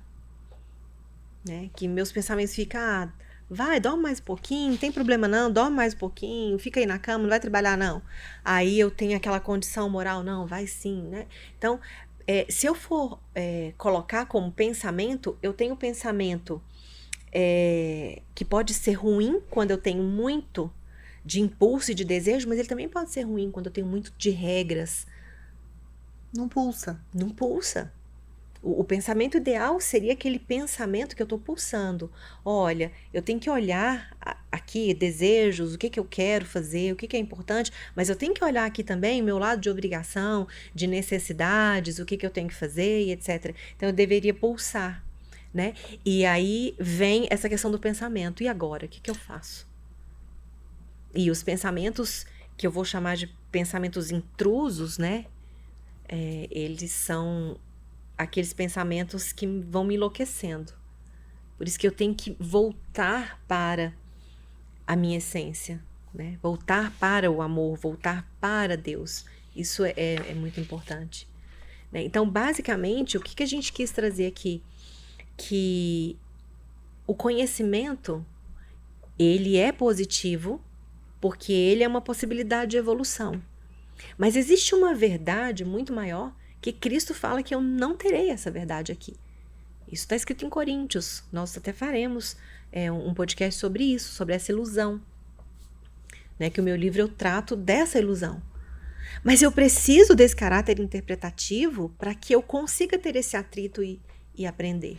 né, que meus pensamentos ficam, vai, dorme mais um pouquinho, não tem problema não, dorme mais um pouquinho, fica aí na cama, não vai trabalhar não. Aí eu tenho aquela condição moral, não, vai sim, né? Então, se eu for colocar como pensamento, eu tenho pensamento que pode ser ruim quando eu tenho muito de impulso e de desejo, mas ele também pode ser ruim quando eu tenho muito de regras. Não pulsa. Não pulsa. O pensamento ideal seria aquele pensamento que eu estou pulsando. Olha, eu tenho que olhar aqui desejos, o que eu quero fazer, o que é importante, mas eu tenho que olhar aqui também o meu lado de obrigação, de necessidades, o que eu tenho que fazer e etc. Então eu deveria pulsar, né? E aí vem essa questão do pensamento. E agora, o que eu faço? E os pensamentos que eu vou chamar de pensamentos intrusos, né? Eles são aqueles pensamentos que vão me enlouquecendo. Por isso que eu tenho que voltar para a minha essência, né? Voltar para o amor, voltar para Deus. Isso é muito importante, né? Então, basicamente, o que a gente quis trazer aqui? Que o conhecimento, ele é positivo, porque ele é uma possibilidade de evolução. Mas existe uma verdade muito maior que Cristo fala que eu não terei essa verdade aqui. Isso está escrito em Coríntios. Nós até faremos um podcast sobre isso, sobre essa ilusão. Né? Que o meu livro eu trato dessa ilusão. Mas eu preciso desse caráter interpretativo para que eu consiga ter esse atrito e aprender.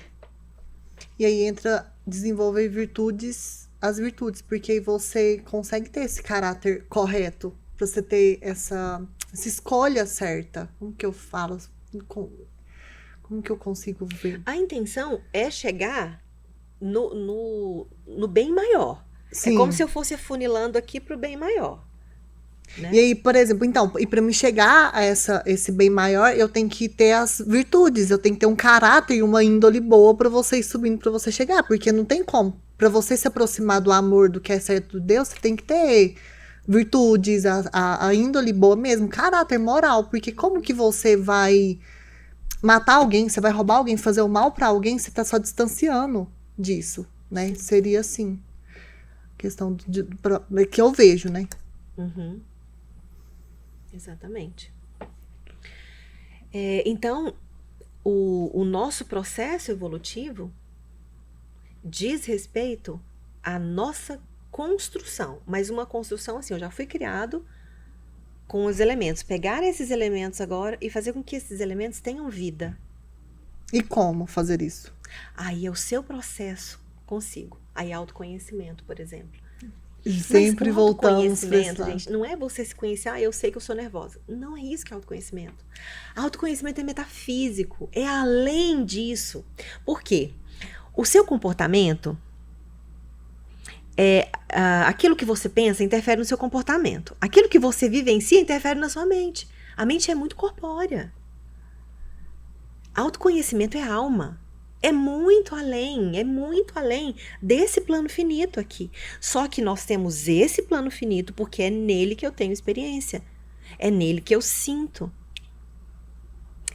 E aí entra desenvolver as virtudes, porque aí você consegue ter esse caráter correto, para você ter essa escolha certa. Como que eu falo? Como que eu consigo ver? A intenção é chegar no bem maior. Sim. É como se eu fosse afunilando aqui para o bem maior. Né? E aí, por exemplo, então, e para me chegar a esse bem maior, eu tenho que ter as virtudes, eu tenho que ter um caráter e uma índole boa para você ir subindo, para você chegar, porque não tem como. Para você se aproximar do amor, do que é certo de Deus, você tem que ter virtudes, a índole boa mesmo, caráter, moral, porque como que você vai matar alguém, você vai roubar alguém, fazer o mal para alguém, você tá só distanciando disso, né? Seria assim. Questão que eu vejo, né? Uhum. Exatamente. Então, o nosso processo evolutivo diz respeito à nossa construção. Mas uma construção assim, eu já fui criado com os elementos. Pegar esses elementos agora e fazer com que esses elementos tenham vida. E como fazer isso? Aí é o seu processo consigo. Aí autoconhecimento, por exemplo. Sempre Mas voltamos para esse autoconhecimento, lado. gente, não é você se conhecer, eu sei que eu sou nervosa. Não é isso que é autoconhecimento. Autoconhecimento é metafísico, é além disso. Por quê? O seu comportamento, aquilo que você pensa interfere no seu comportamento. Aquilo que você vivencia interfere na sua mente. A mente é muito corpórea. Autoconhecimento é alma. É muito além desse plano finito aqui. Só que nós temos esse plano finito porque é nele que eu tenho experiência. É nele que eu sinto.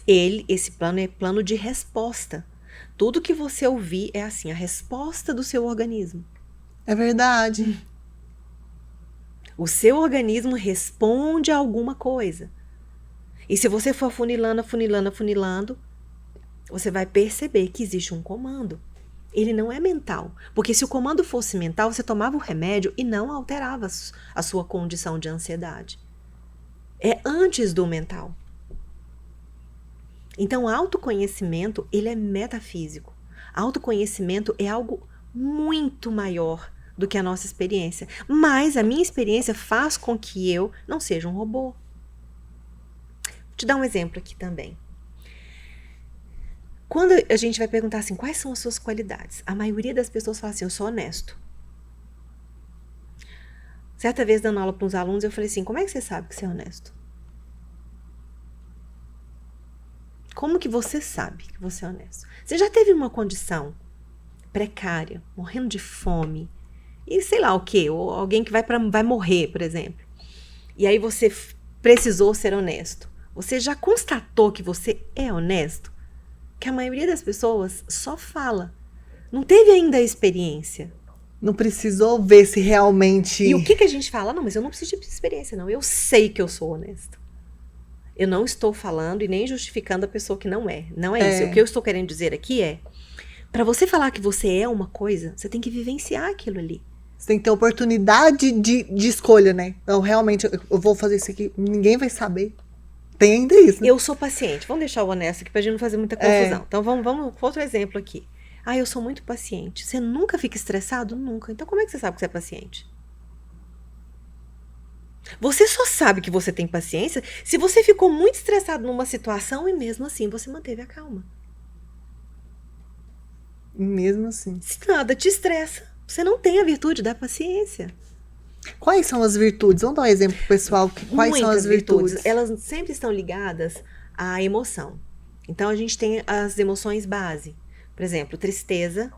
Esse plano é plano de resposta. Tudo que você ouvir é assim, a resposta do seu organismo. É verdade. O seu organismo responde a alguma coisa. E se você for afunilando, você vai perceber que existe um comando. Ele não é mental. Porque se o comando fosse mental, você tomava o remédio e não alterava a sua condição de ansiedade. É antes do mental. Então, autoconhecimento, ele é metafísico. Autoconhecimento é algo muito maior do que a nossa experiência. Mas a minha experiência faz com que eu não seja um robô. Vou te dar um exemplo aqui também. Quando a gente vai perguntar assim, quais são as suas qualidades? A maioria das pessoas fala assim, eu sou honesto. Certa vez, dando aula para uns alunos, eu falei assim, como é que você sabe que você é honesto? Como que você sabe que você é honesto? Você já teve uma condição precária, morrendo de fome, e sei lá o quê, ou alguém que vai morrer, por exemplo. E aí você precisou ser honesto. Você já constatou que você é honesto? Que a maioria das pessoas só fala. Não teve ainda a experiência. Não precisou ver se realmente... E o que a gente fala? Não, mas eu não preciso de experiência, não. Eu sei que eu sou honesto. Eu não estou falando e nem justificando a pessoa que não é. Não é isso. O que eu estou querendo dizer aqui é, para você falar que você é uma coisa, você tem que vivenciar aquilo ali. Você tem que ter oportunidade de escolha, né? Então, realmente, eu vou fazer isso aqui, ninguém vai saber. Tem ainda isso, né? Eu sou paciente. Vamos deixar o honesto aqui pra gente não fazer muita confusão. Então, vamos com outro exemplo aqui. Eu sou muito paciente. Você nunca fica estressado? Nunca. Então, como é que você sabe que você é paciente? Você só sabe que você tem paciência se você ficou muito estressado numa situação e mesmo assim você manteve a calma. Mesmo assim. Se nada te estressa, você não tem a virtude da paciência. Quais são as virtudes? Vamos dar um exemplo pro pessoal. Quais são as virtudes? Elas sempre estão ligadas à emoção. Então, a gente tem as emoções base. Por exemplo, tristeza,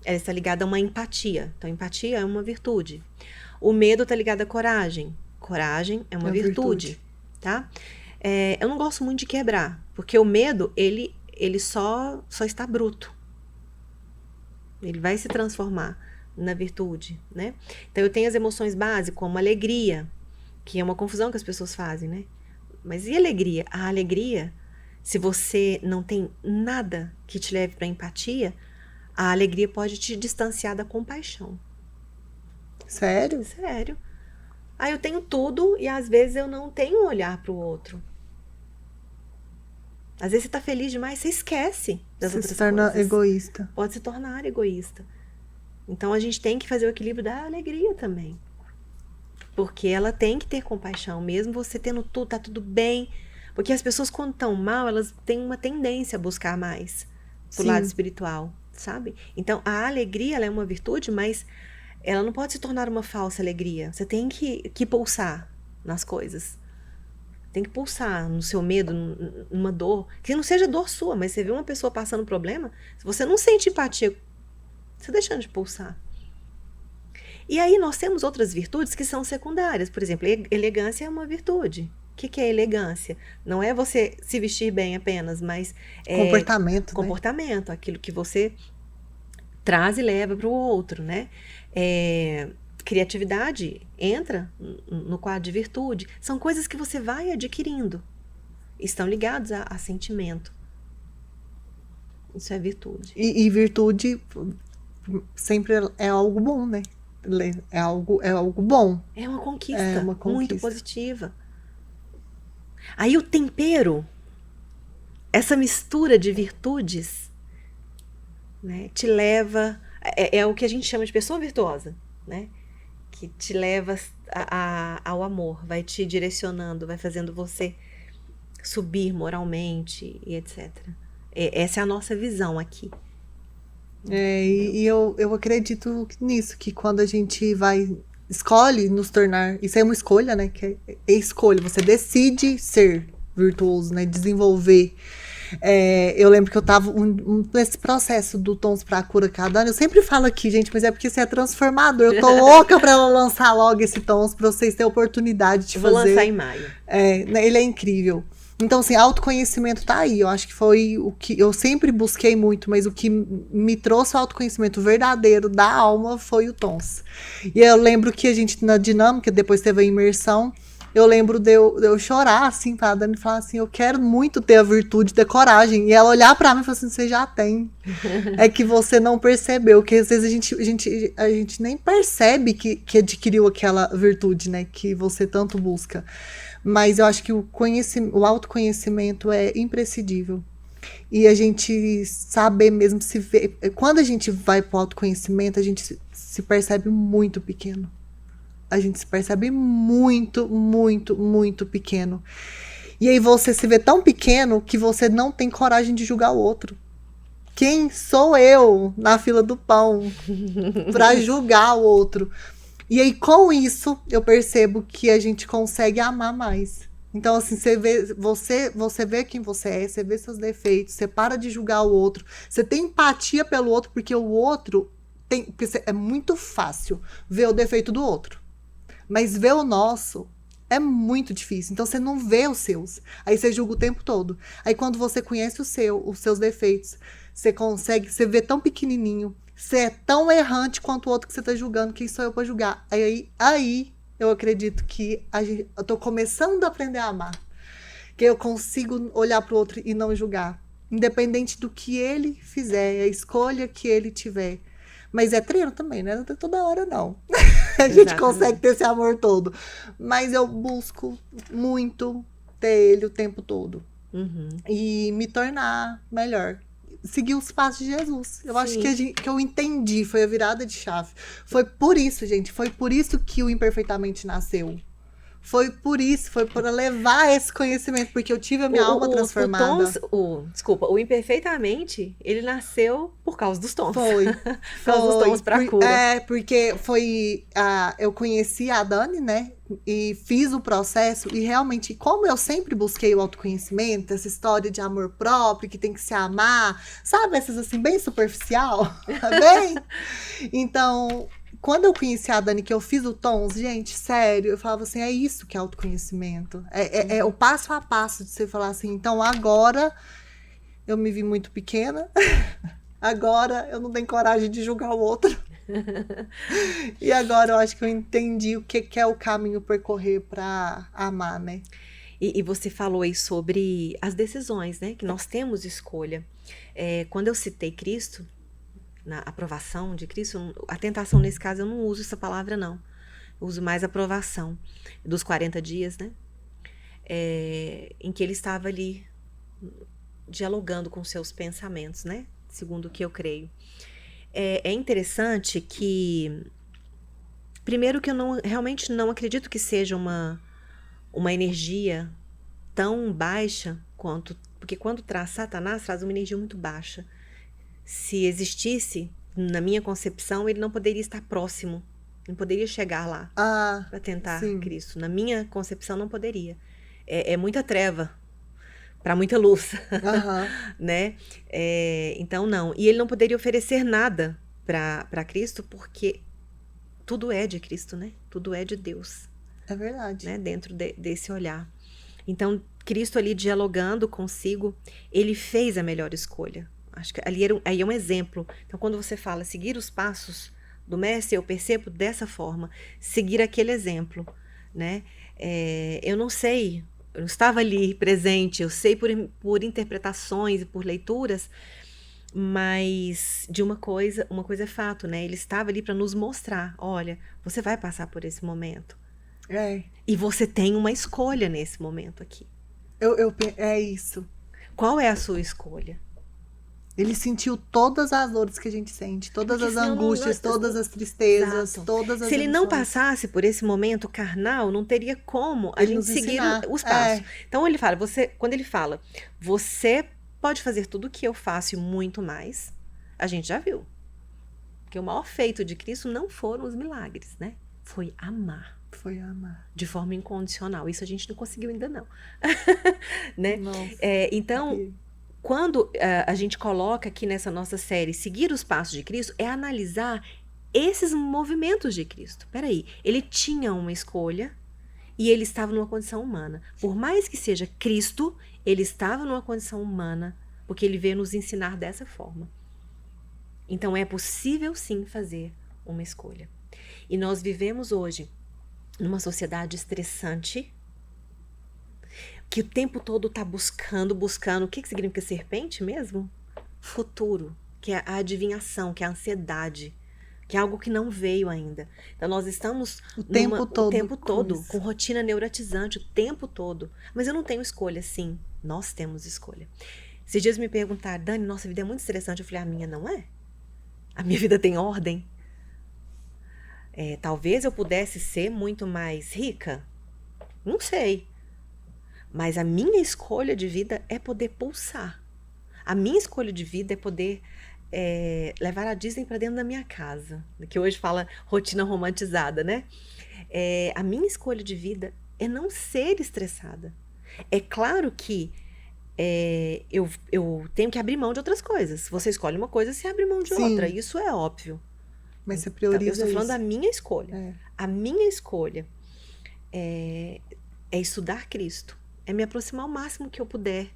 ela está ligada a uma empatia. Então, empatia é uma virtude. O medo está ligado à coragem. Coragem é uma virtude, tá? Eu não gosto muito de quebrar, porque o medo, ele só está bruto. Ele vai se transformar na virtude, né? Então, eu tenho as emoções básicas, como alegria, que é uma confusão que as pessoas fazem, né? Mas e alegria? A alegria, se você não tem nada que te leve para empatia, a alegria pode te distanciar da compaixão. Sério? Sério. Eu tenho tudo e às vezes eu não tenho um olhar para o outro. Às vezes você tá feliz demais, você esquece das outras coisas. Você se torna egoísta. Pode se tornar egoísta. Então, a gente tem que fazer o equilíbrio da alegria também. Porque ela tem que ter compaixão. Mesmo você tendo tudo, tá tudo bem. Porque as pessoas, quando estão mal, elas têm uma tendência a buscar mais pro lado espiritual, sabe? Então, a alegria, ela é uma virtude, mas ela não pode se tornar uma falsa alegria. Você tem que pulsar nas coisas. Tem que pulsar no seu medo, numa dor. Que não seja dor sua, mas você vê uma pessoa passando problema, se você não sente empatia, você deixando de pulsar. E aí nós temos outras virtudes que são secundárias. Por exemplo, elegância é uma virtude. O que é elegância? Não é você se vestir bem apenas, mas comportamento, comportamento, aquilo que você traz e leva para o outro, né? Criatividade entra no quadro de virtude. São coisas que você vai adquirindo. Estão ligados a sentimento. Isso é virtude. E virtude sempre é algo bom, né? É algo bom. É uma conquista, É uma conquista muito positiva. Aí o tempero, essa mistura de virtudes, né, te leva... É o que a gente chama de pessoa virtuosa, né? Que te leva ao amor, vai te direcionando, vai fazendo você subir moralmente e etc. Essa é a nossa visão aqui. E eu acredito nisso, que quando a gente escolhe nos tornar, isso é uma escolha, né? Que é escolha, você decide ser virtuoso, né? Desenvolver. Eu lembro que eu tava nesse processo do Tons pra Cura cada ano. Eu sempre falo aqui, gente, mas é porque isso é transformador. Eu tô louca pra ela lançar logo esse Tons, pra vocês terem a oportunidade de fazer. Vou lançar em maio. Ele é incrível. Então, assim, autoconhecimento tá aí. Eu acho que foi o que eu sempre busquei muito, mas o que me trouxe o autoconhecimento verdadeiro da alma foi o Tons. E eu lembro que a gente, na dinâmica, depois teve a imersão, eu lembro de eu chorar, assim, pra Dani falar assim, eu quero muito ter a virtude da coragem. E ela olhar pra mim e falar assim, você já tem. É que você não percebeu, que às vezes a gente nem percebe que adquiriu aquela virtude, né, que você tanto busca. Mas eu acho que o autoconhecimento é imprescindível. E a gente saber mesmo se ver. Quando a gente vai pro autoconhecimento, a gente se percebe muito pequeno. A gente se percebe muito, muito, muito pequeno. E aí você se vê tão pequeno que você não tem coragem de julgar o outro. Quem sou eu na fila do pão para julgar o outro? E aí, com isso, eu percebo que a gente consegue amar mais. Então, assim, você vê quem você é, você vê seus defeitos, você para de julgar o outro, você tem empatia pelo outro, porque o outro é muito fácil ver o defeito do outro. Mas ver o nosso é muito difícil. Então, você não vê os seus. Aí você julga o tempo todo. Aí, quando você conhece os seus defeitos, você vê tão pequenininho, você é tão errante quanto o outro que você tá julgando. Quem sou eu pra julgar? Aí eu acredito que eu tô começando a aprender a amar. Que eu consigo olhar pro outro e não julgar. Independente do que ele fizer, a escolha que ele tiver. Mas é treino também, né? Não tem toda hora, não. A gente consegue ter esse amor todo. Mas eu busco muito ter ele o tempo todo. Uhum. E me tornar melhor. Seguir os passos de Jesus. Eu acho que eu entendi, foi a virada de chave. Foi por isso, gente, foi por isso que o Imperfeitamente nasceu. Foi por isso, foi para levar esse conhecimento, porque eu tive a minha alma transformada. O Imperfeitamente, ele nasceu por causa dos tons. Foi. Por causa dos tons pra cura. Porque eu conheci a Dani, né? E fiz o processo, e realmente, como eu sempre busquei o autoconhecimento, essa história de amor próprio, que tem que se amar, sabe? Essas assim, bem superficial, bem? Então, quando eu conheci a Dani, que eu fiz o Tons, gente, sério, eu falava assim, é isso que é autoconhecimento. É o passo a passo de você falar assim, então agora eu me vi muito pequena, agora eu não tenho coragem de julgar o outro. E agora eu acho que eu entendi o que é o caminho percorrer para amar, né? E você falou aí sobre as decisões, né? Que nós temos escolha. Quando eu citei Cristo, na aprovação de Cristo, a tentação nesse caso eu não uso essa palavra não, eu uso mais aprovação dos 40 dias, né, em que ele estava ali dialogando com seus pensamentos, né, segundo o que eu creio. É interessante que, primeiro que eu realmente não acredito que seja uma energia tão baixa quanto, porque quando Satanás traz uma energia muito baixa. Se existisse, na minha concepção, ele não poderia estar próximo. Não poderia chegar lá para tentar Cristo. Na minha concepção, não poderia. É muita treva para muita luz. Né? Então, não. E ele não poderia oferecer nada para Cristo, porque tudo é de Cristo, né? Tudo é de Deus. É verdade. Né? Dentro desse olhar. Então, Cristo ali dialogando consigo, ele fez a melhor escolha. Acho que aí é um exemplo. Então, quando você fala seguir os passos do mestre, eu percebo dessa forma, seguir aquele exemplo, né? Eu não sei, eu não estava ali presente, eu sei por interpretações e por leituras, mas de uma coisa é fato, né? Ele estava ali para nos mostrar, olha, você vai passar por esse momento. É. E você tem uma escolha nesse momento aqui. É isso. Qual é a sua escolha? Ele sentiu todas as dores que a gente sente, todas Porque as senão angústias, todas as tristezas, Exato. todas as Se ele não emoções. passasse por esse momento carnal, não teria como a Ele gente nos seguir ensinar. os passos. Então ele fala, quando ele fala, você pode fazer tudo o que eu faço e muito mais, a gente já viu. Porque o maior feito de Cristo não foram os milagres, né? Foi amar. Foi amar. De forma incondicional. Isso a gente não conseguiu ainda não. Né? Nossa, então, quando a gente coloca aqui nessa nossa série seguir os passos de Cristo, é analisar esses movimentos de Cristo. Peraí, ele tinha uma escolha e ele estava numa condição humana. Por mais que seja Cristo, ele estava numa condição humana, porque ele veio nos ensinar dessa forma. Então é possível sim fazer uma escolha. E nós vivemos hoje numa sociedade estressante, que o tempo todo está buscando. O que significa serpente mesmo? Futuro, que é a adivinhação, que é a ansiedade, que é algo que não veio ainda. Então nós estamos o tempo todo com rotina neurotizante, o tempo todo. Mas eu não tenho escolha, sim. Nós temos escolha. Esses dias me perguntaram, Dani, nossa vida é muito estressante. Eu falei, a minha não é. A minha vida tem ordem. Talvez eu pudesse ser muito mais rica. Não sei. Mas a minha escolha de vida é poder pulsar. A minha escolha de vida é poder levar a Disney para dentro da minha casa. Que hoje fala rotina romantizada, né? A minha escolha de vida é não ser estressada. É claro que eu tenho que abrir mão de outras coisas. Se você escolhe uma coisa, você abre mão de outra. Isso é óbvio. Mas você prioriza Eu estou falando isso. da minha escolha. A minha escolha é estudar Cristo. É me aproximar o máximo que eu puder.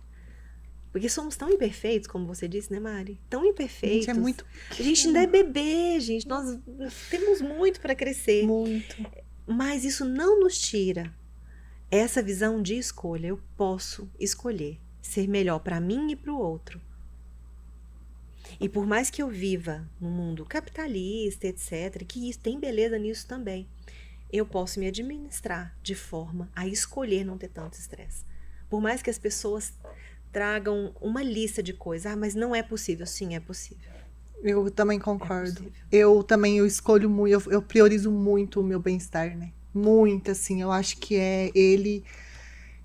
Porque somos tão imperfeitos, como você disse, né, Mari? Tão imperfeitos. A gente ainda é bebê, gente. Nós temos muito para crescer. Muito. Mas isso não nos tira essa visão de escolha. Eu posso escolher ser melhor para mim e para o outro. E por mais que eu viva num mundo capitalista, etc., que isso tem beleza nisso também, eu posso me administrar de forma a escolher não ter tanto estresse. Por mais que as pessoas tragam uma lista de coisas, mas não é possível. Sim, é possível. Eu também concordo. Eu escolho muito, eu priorizo muito o meu bem-estar, né? Muito, assim, eu acho que ele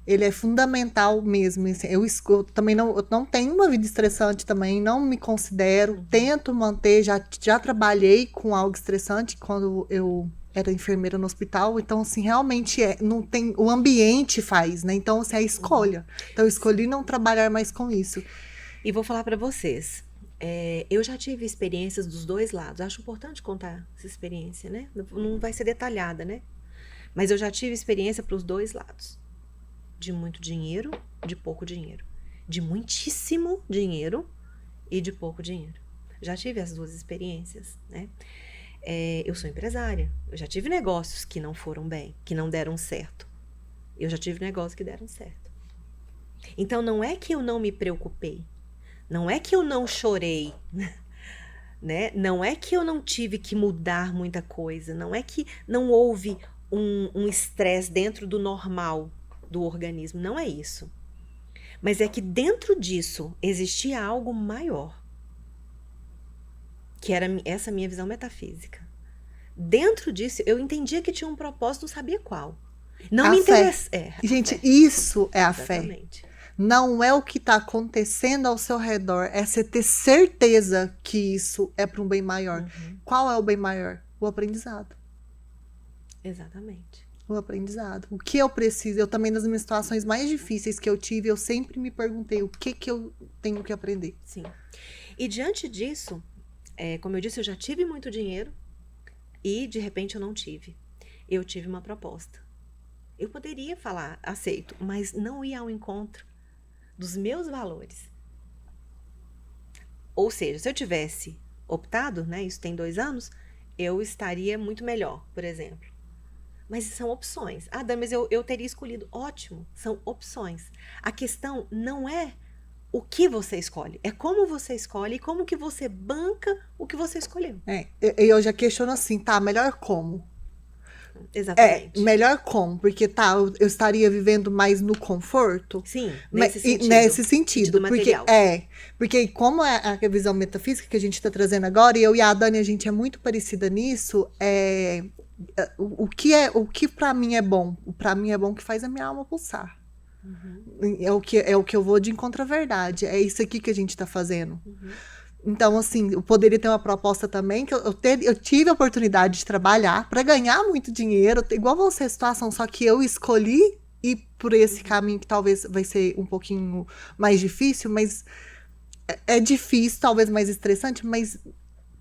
é fundamental mesmo. Assim, eu também eu não tenho uma vida estressante também, não me considero, tento manter, já trabalhei com algo estressante quando eu era enfermeira no hospital, então assim, realmente não tem, o ambiente faz, né? Então assim, é a escolha. Então eu escolhi não trabalhar mais com isso. E vou falar para vocês, eu já tive experiências dos dois lados, acho importante contar essa experiência, né? Não vai ser detalhada, né? Mas eu já tive experiência para os dois lados. De muito dinheiro, de pouco dinheiro. De muitíssimo dinheiro e de pouco dinheiro. Já tive as duas experiências, né? Eu sou empresária. Eu já tive negócios que não foram bem, que não deram certo. Eu já tive negócios que deram certo. Então, não é que eu não me preocupei. Não é que eu não chorei. Né? Não é que eu não tive que mudar muita coisa. Não é que não houve um estresse dentro do normal do organismo. Não é isso. Mas é que dentro disso existia algo maior. Que era essa minha visão metafísica. Dentro disso, eu entendia que tinha um propósito, não sabia qual. Não me interessa. Gente, isso é a Exatamente. fé. Não é o que está acontecendo ao seu redor, é você ter certeza que isso é para um bem maior. Qual é o bem maior? O aprendizado. Exatamente. O aprendizado. O que eu preciso? Eu também, nas minhas situações mais difíceis que eu tive, eu sempre me perguntei o que eu tenho que aprender. Sim. E diante disso, como eu disse, eu já tive muito dinheiro e de repente eu não tive. Eu tive uma proposta. Eu poderia falar, aceito, mas não ia ao encontro dos meus valores. Ou seja, se eu tivesse optado, né, isso tem 2 anos, eu estaria muito melhor, por exemplo. Mas são opções. Ah, Dan, mas eu teria escolhido. Ótimo, são opções. A questão não é o que você escolhe, é como você escolhe e como que você banca o que você escolheu. Eu já questiono assim, tá, melhor como? Exatamente. Melhor como? Porque tá, eu estaria vivendo mais no conforto? Sim, nesse sentido. Nesse sentido. Porque, material. porque como é a visão metafísica que a gente tá trazendo agora, e eu e a Dani, a gente é muito parecida nisso, o que para mim é bom? Para mim é bom que faz a minha alma pulsar. Uhum. É o que eu vou de encontro à verdade. É isso aqui que a gente tá fazendo. Uhum. Então, assim, eu poderia ter uma proposta também, que eu tive a oportunidade de trabalhar para ganhar muito dinheiro, igual você a situação, só que eu escolhi ir por esse caminho que talvez vai ser um pouquinho mais difícil, mas é difícil, talvez mais estressante, mas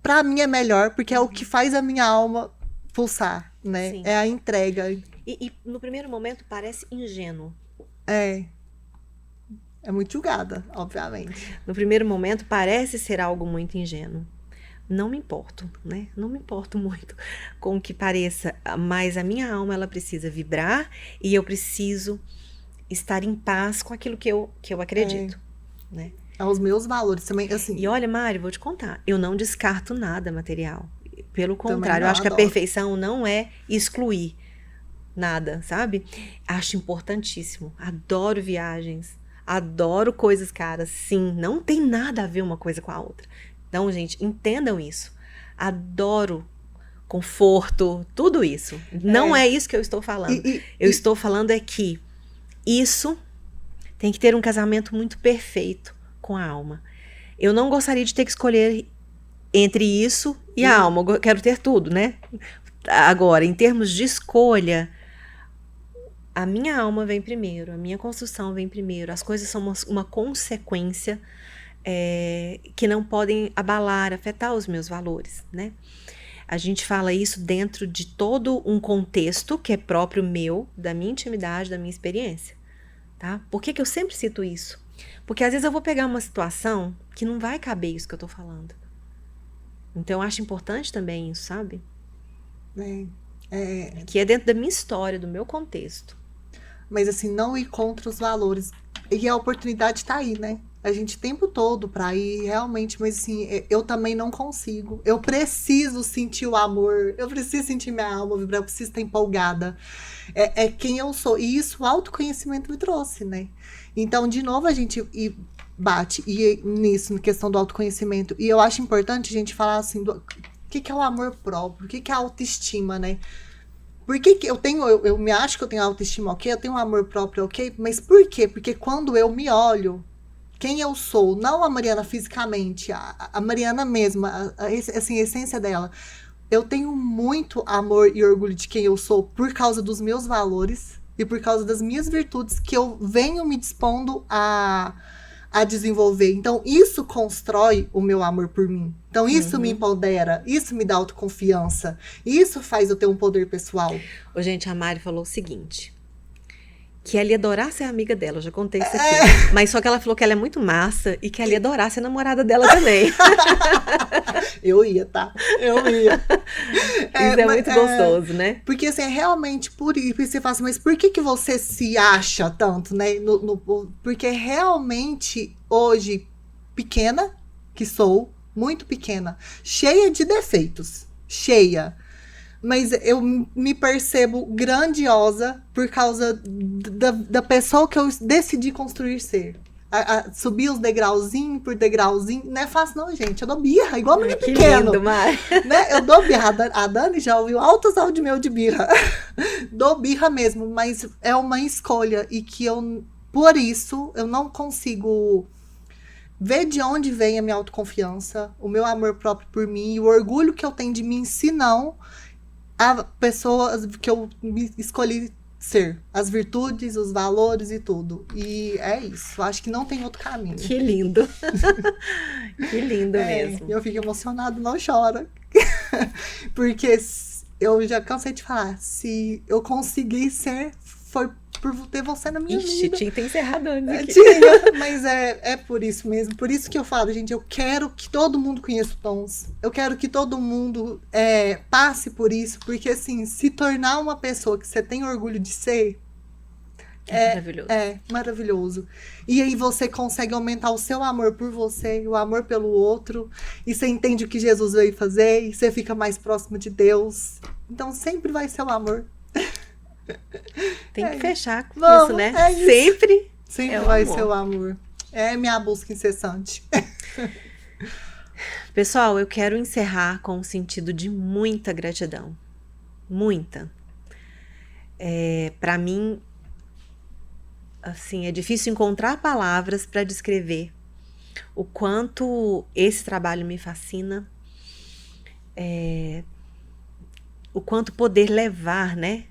para mim é melhor, porque é o que faz a minha alma pulsar, né? Sim. É a entrega. E no primeiro momento parece ingênuo. É muito julgada, obviamente. No primeiro momento parece ser algo muito ingênuo. Não me importo, né? Não me importo muito com o que pareça, mas a minha alma, ela precisa vibrar e eu preciso estar em paz com aquilo que eu acredito, né? Os meus valores também, assim. E olha, Mari, vou te contar, eu não descarto nada material. Pelo contrário, eu acho que a perfeição não é excluir nada, sabe? Acho importantíssimo. Adoro viagens. Adoro coisas caras, sim, não tem nada a ver uma coisa com a outra. Então, gente, entendam isso. Adoro conforto, tudo isso. Não é isso que eu estou falando. Eu estou falando é que isso tem que ter um casamento muito perfeito com a alma. Eu não gostaria de ter que escolher entre isso e a alma. Eu quero ter tudo, né? Agora, em termos de escolha, a minha alma vem primeiro, a minha construção vem primeiro. As coisas são uma consequência que não podem abalar, afetar os meus valores, né? A gente fala isso dentro de todo um contexto que é próprio meu, da minha intimidade, da minha experiência, tá? Por que eu sempre cito isso? Porque às vezes eu vou pegar uma situação que não vai caber isso que eu tô falando. Então eu acho importante também isso, sabe? Que é dentro da minha história, do meu contexto. Mas assim, não ir contra os valores. E a oportunidade tá aí, né? A gente o tempo todo pra ir, realmente. Mas assim, eu também não consigo. Eu preciso sentir o amor. Eu preciso sentir minha alma vibrar. Eu preciso estar empolgada. É quem eu sou. E isso o autoconhecimento me trouxe, né? Então, de novo, a gente bate nisso, na questão do autoconhecimento. E eu acho importante a gente falar assim, o que é o amor próprio? O que é a autoestima, né? Por que eu me acho que eu tenho autoestima ok, eu tenho um amor próprio ok, mas por quê? Porque quando eu me olho, quem eu sou, não a Mariana fisicamente, a Mariana mesma, assim, a essência dela, eu tenho muito amor e orgulho de quem eu sou por causa dos meus valores e por causa das minhas virtudes que eu venho me dispondo a desenvolver. Então, isso constrói o meu amor por mim. Então, isso me empodera, isso me dá autoconfiança, isso faz eu ter um poder pessoal. Ô, gente, a Mari falou o seguinte, que ela ia adorar ser amiga dela, eu já contei isso aqui. Mas só que ela falou que ela é muito massa e que ela ia adorar ser namorada dela também. Eu ia, tá? Eu ia. Isso é muito gostoso, né? Porque assim, é realmente por isso. Você fala assim, mas por que você se acha tanto, né? Porque realmente, hoje, pequena, que sou, muito pequena, cheia de defeitos, cheia. Mas eu me percebo grandiosa por causa da pessoa que eu decidi construir ser. Subir os degrauzinho por degrauzinho. Não é fácil não, gente. Eu dou birra, igual menino pequeno. Lindo, Mari. Né? Eu dou birra. A Dani já ouviu altos áudios meu de birra. Dou birra mesmo, mas é uma escolha. E que por isso, eu não consigo ver de onde vem a minha autoconfiança, o meu amor próprio por mim e o orgulho que eu tenho de mim, se não a pessoa que eu escolhi ser. As virtudes, os valores e tudo. E é isso. Acho que não tem outro caminho. Que lindo. Que lindo mesmo. Eu fico emocionada, não chora. Porque eu já cansei de falar. Se eu consegui ser, foi por ter você na minha Ixi, vida. tinha que ter encerrado antes aqui. Tinha, mas é por isso mesmo. Por isso que eu falo, gente, eu quero que todo mundo conheça o Tons. Eu quero que todo mundo passe por isso. Porque, assim, se tornar uma pessoa que você tem orgulho de ser... Maravilhoso. É maravilhoso. E aí você consegue aumentar o seu amor por você, o amor pelo outro. E você entende o que Jesus veio fazer. E você fica mais próximo de Deus. Então sempre vai ser o amor. Tem que fechar com Vamos, isso, né? é isso. Sempre. Sempre É o vai amor. ser o amor. É minha busca incessante. Pessoal, eu quero encerrar com um sentido de muita gratidão. Muita. Para mim, assim, é difícil encontrar palavras para descrever o quanto esse trabalho me fascina, o quanto poder levar, né,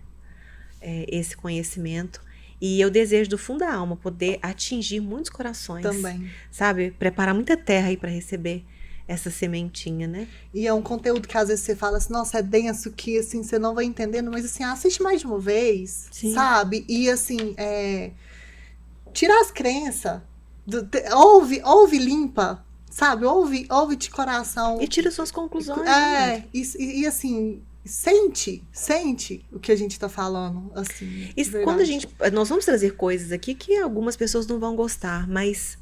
esse conhecimento. E eu desejo do fundo da alma poder atingir muitos corações. Também. Sabe? Preparar muita terra aí para receber essa sementinha, né? E é um conteúdo que às vezes você fala assim, nossa, é denso que assim, você não vai entendendo, mas assim, assiste mais de uma vez, Sim. sabe? E assim, tirar as crenças, ouve limpa, sabe? Ouve de coração. E tira suas conclusões. Né? E assim, sente o que a gente tá falando, assim. E quando nós vamos trazer coisas aqui que algumas pessoas não vão gostar, mas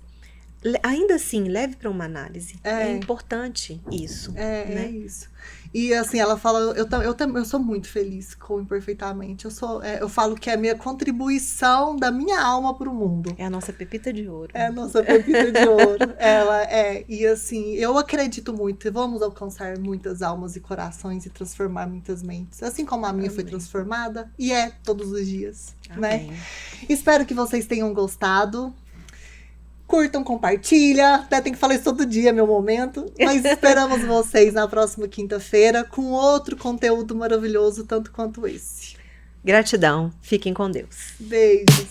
ainda assim, leve para uma análise. É importante isso. É isso. E assim, ela fala, eu sou muito feliz com Imperfeitamente. Eu falo que é a minha contribuição da minha alma pro mundo. É a nossa pepita de ouro. É a nossa pepita de ouro. E assim, eu acredito muito. Vamos alcançar muitas almas e corações e transformar muitas mentes. Assim como a minha foi transformada. E todos os dias. Amém. Né? Espero que vocês tenham gostado. Curtam, compartilha. Até tem que falar isso todo dia, meu momento. Mas esperamos vocês na próxima quinta-feira com outro conteúdo maravilhoso, tanto quanto esse. Gratidão. Fiquem com Deus. Beijos.